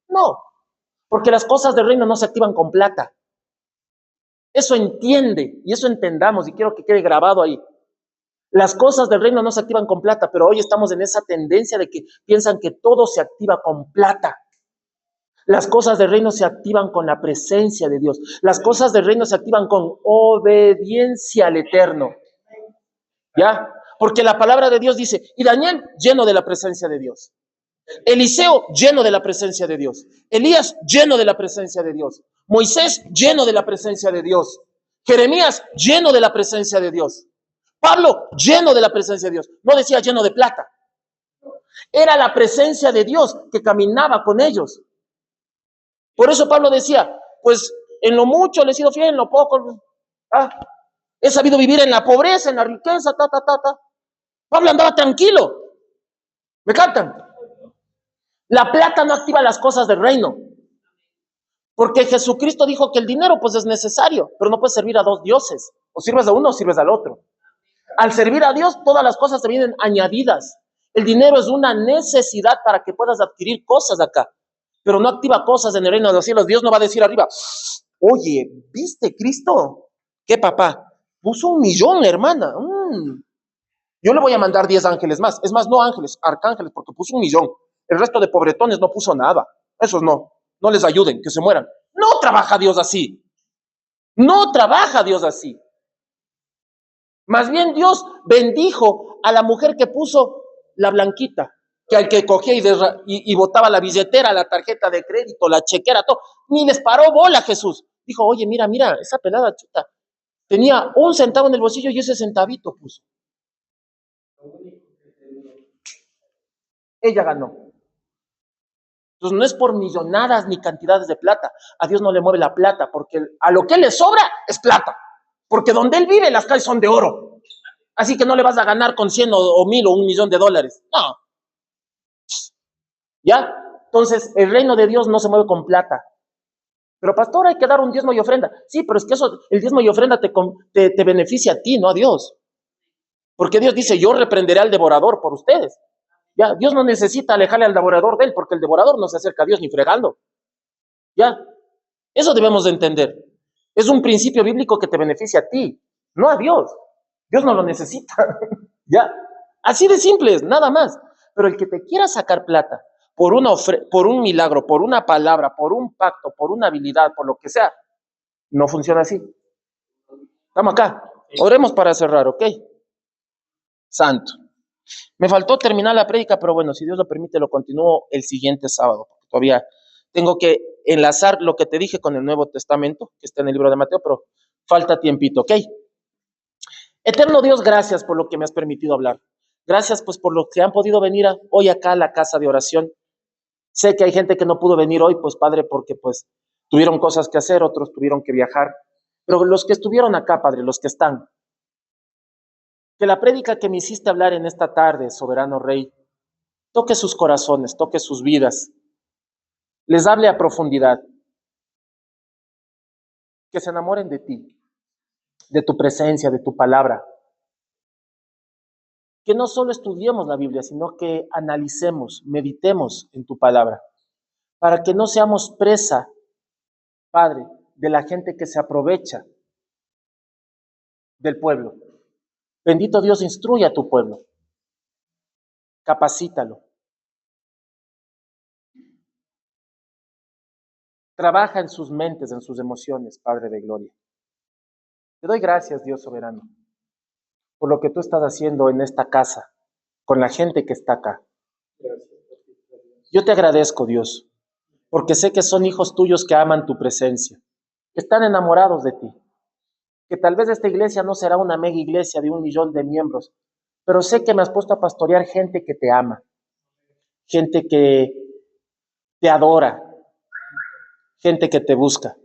no. Porque las cosas del reino no se activan con plata. Eso entiende y eso entendamos y quiero que quede grabado ahí. Las cosas del reino no se activan con plata, pero hoy estamos en esa tendencia de que piensan que todo se activa con plata. Las cosas del reino se activan con la presencia de Dios. Las cosas del reino se activan con obediencia al Eterno. ¿Ya? Porque la palabra de Dios dice, y Daniel lleno de la presencia de Dios. Eliseo lleno de la presencia de Dios. Elías lleno de la presencia de Dios. Moisés lleno de la presencia de Dios. Jeremías lleno de la presencia de Dios. Pablo lleno de la presencia de Dios. No decía lleno de plata. Era la presencia de Dios que caminaba con ellos. Por eso Pablo decía, pues en lo mucho le he sido fiel, en lo poco he sabido vivir en la pobreza, en la riqueza, Pablo andaba tranquilo. ¿Me captan? La plata no activa las cosas del reino. Porque Jesucristo dijo que el dinero pues es necesario, pero no puedes servir a dos dioses. O sirves a uno o sirves al otro. Al servir a Dios, todas las cosas te vienen añadidas. El dinero es una necesidad para que puedas adquirir cosas acá, pero no activa cosas en el reino de los cielos. Dios no va a decir arriba, oye, ¿viste Cristo? ¿Qué papá? Puso 1 millón, hermana. Yo le voy a mandar 10 ángeles más. Es más, no ángeles, arcángeles, porque puso 1 millón. El resto de pobretones no puso nada. Esos no les ayuden, que se mueran. No trabaja Dios así. No trabaja Dios así. Más bien Dios bendijo a la mujer que puso la blanquita, que al que cogía y botaba la billetera, la tarjeta de crédito, la chequera, todo, ni les paró bola Jesús. Dijo, oye, mira, esa pelada chuta, tenía 1 centavo en el bolsillo y ese centavito puso. Ella ganó. Entonces no es por millonadas ni cantidades de plata. A Dios no le mueve la plata, porque a lo que le sobra es plata. Porque donde Él vive las calles son de oro. Así que no le vas a ganar con 100 o 1000 o 1 millón de dólares. No. ¿Ya? Entonces el reino de Dios no se mueve con plata. Pero pastor, hay que dar un diezmo y ofrenda. Sí, pero es que eso, el diezmo y ofrenda te beneficia a ti, no a Dios. Porque Dios dice, yo reprenderé al devorador por ustedes. Ya, Dios no necesita alejarle al devorador de él, porque el devorador no se acerca a Dios ni fregando. Ya, eso debemos de entender. Es un principio bíblico que te beneficia a ti, no a Dios. Dios no lo necesita. Ya, así de simple es, nada más. Pero el que te quiera sacar plata por un milagro, por una palabra, por un pacto, por una habilidad, por lo que sea, no funciona así. Estamos acá. Oremos para cerrar, ¿ok? Santo. Me faltó terminar la prédica, pero bueno, si Dios lo permite, lo continúo el siguiente sábado, porque todavía tengo que enlazar lo que te dije con el Nuevo Testamento, que está en el libro de Mateo, pero falta tiempito, ¿ok? Eterno Dios, gracias por lo que me has permitido hablar. Gracias pues por los que han podido venir hoy acá a la casa de oración. Sé que hay gente que no pudo venir hoy, pues Padre, porque pues tuvieron cosas que hacer, otros tuvieron que viajar. Pero los que estuvieron acá, Padre, los que están, que la prédica que me hiciste hablar en esta tarde, soberano Rey, toque sus corazones, toque sus vidas, les hable a profundidad, que se enamoren de ti, de tu presencia, de tu palabra, que no solo estudiemos la Biblia, sino que analicemos, meditemos en tu palabra, para que no seamos presa, Padre, de la gente que se aprovecha del pueblo. Bendito Dios, instruye a tu pueblo, capacítalo. Trabaja en sus mentes, en sus emociones, Padre de gloria. Te doy gracias, Dios soberano, por lo que tú estás haciendo en esta casa, con la gente que está acá. Yo te agradezco, Dios, porque sé que son hijos tuyos que aman tu presencia, que están enamorados de ti. que tal vez esta iglesia no será una mega iglesia de 1 millón de miembros, pero sé que me has puesto a pastorear gente que te ama, gente que te adora, gente que te busca.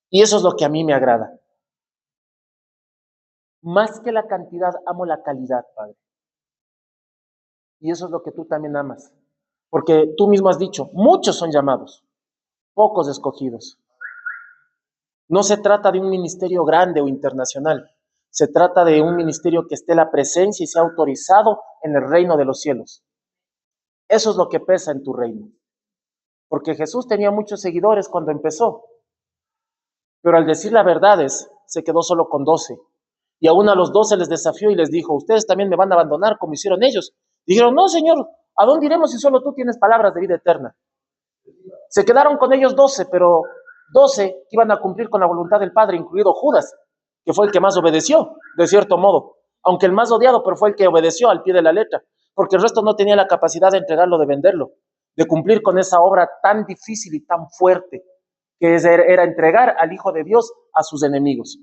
Y eso es lo que a mí me agrada. Más que la cantidad, amo la calidad, Padre. Y eso es lo que tú también amas. Porque tú mismo has dicho, muchos son llamados, pocos escogidos. No se trata de un ministerio grande o internacional. Se trata de un ministerio que esté la presencia y sea autorizado en el reino de los cielos. Eso es lo que pesa en tu reino. Porque Jesús tenía muchos seguidores cuando empezó. Pero al decir las verdades, se quedó solo con 12. Y aún a los 12 les desafió y les dijo, ustedes también me van a abandonar como hicieron ellos. Dijeron, no, Señor, ¿a dónde iremos si solo tú tienes palabras de vida eterna? Se quedaron con ellos 12, pero 12 que iban a cumplir con la voluntad del Padre, incluido Judas, que fue el que más obedeció, de cierto modo. Aunque el más odiado, pero fue el que obedeció al pie de la letra, porque el resto no tenía la capacidad de entregarlo, de venderlo, de cumplir con esa obra tan difícil y tan fuerte, que era entregar al Hijo de Dios a sus enemigos.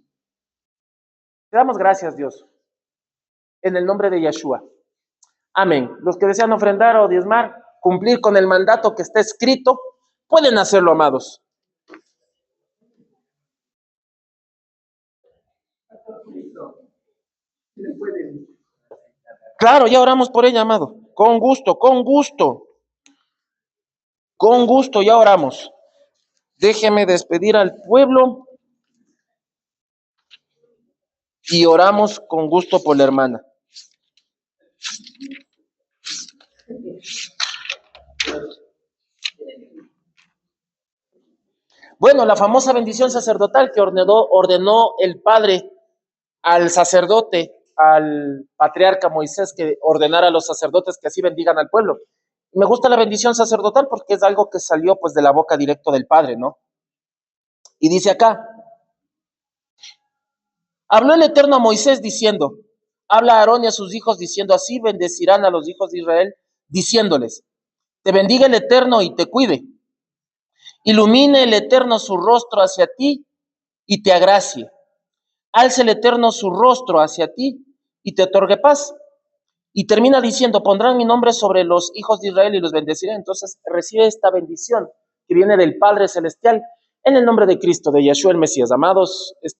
Te damos gracias, Dios, en el nombre de Yeshua. Amén. Los que desean ofrendar o diezmar, cumplir con el mandato que está escrito, pueden hacerlo, amados. Claro, ya oramos por ella, amado. Con gusto, con gusto. Con gusto, ya oramos. Déjeme despedir al pueblo y oramos con gusto por la hermana. Bueno, la famosa bendición sacerdotal que ordenó el Padre al sacerdote, al patriarca Moisés, que ordenara a los sacerdotes que así bendigan al pueblo. Me gusta la bendición sacerdotal porque es algo que salió pues de la boca directo del Padre, ¿no? Y dice acá, habló el Eterno a Moisés diciendo, habla a Aarón y a sus hijos diciendo, así bendecirán a los hijos de Israel, diciéndoles, te bendiga el Eterno y te cuide. Ilumine el Eterno su rostro hacia ti y te agracie. Alce el Eterno su rostro hacia ti y te otorgue paz. Y termina diciendo, pondrán mi nombre sobre los hijos de Israel y los bendeciré. Entonces recibe esta bendición que viene del Padre Celestial en el nombre de Cristo, de Yeshua el Mesías. Amados,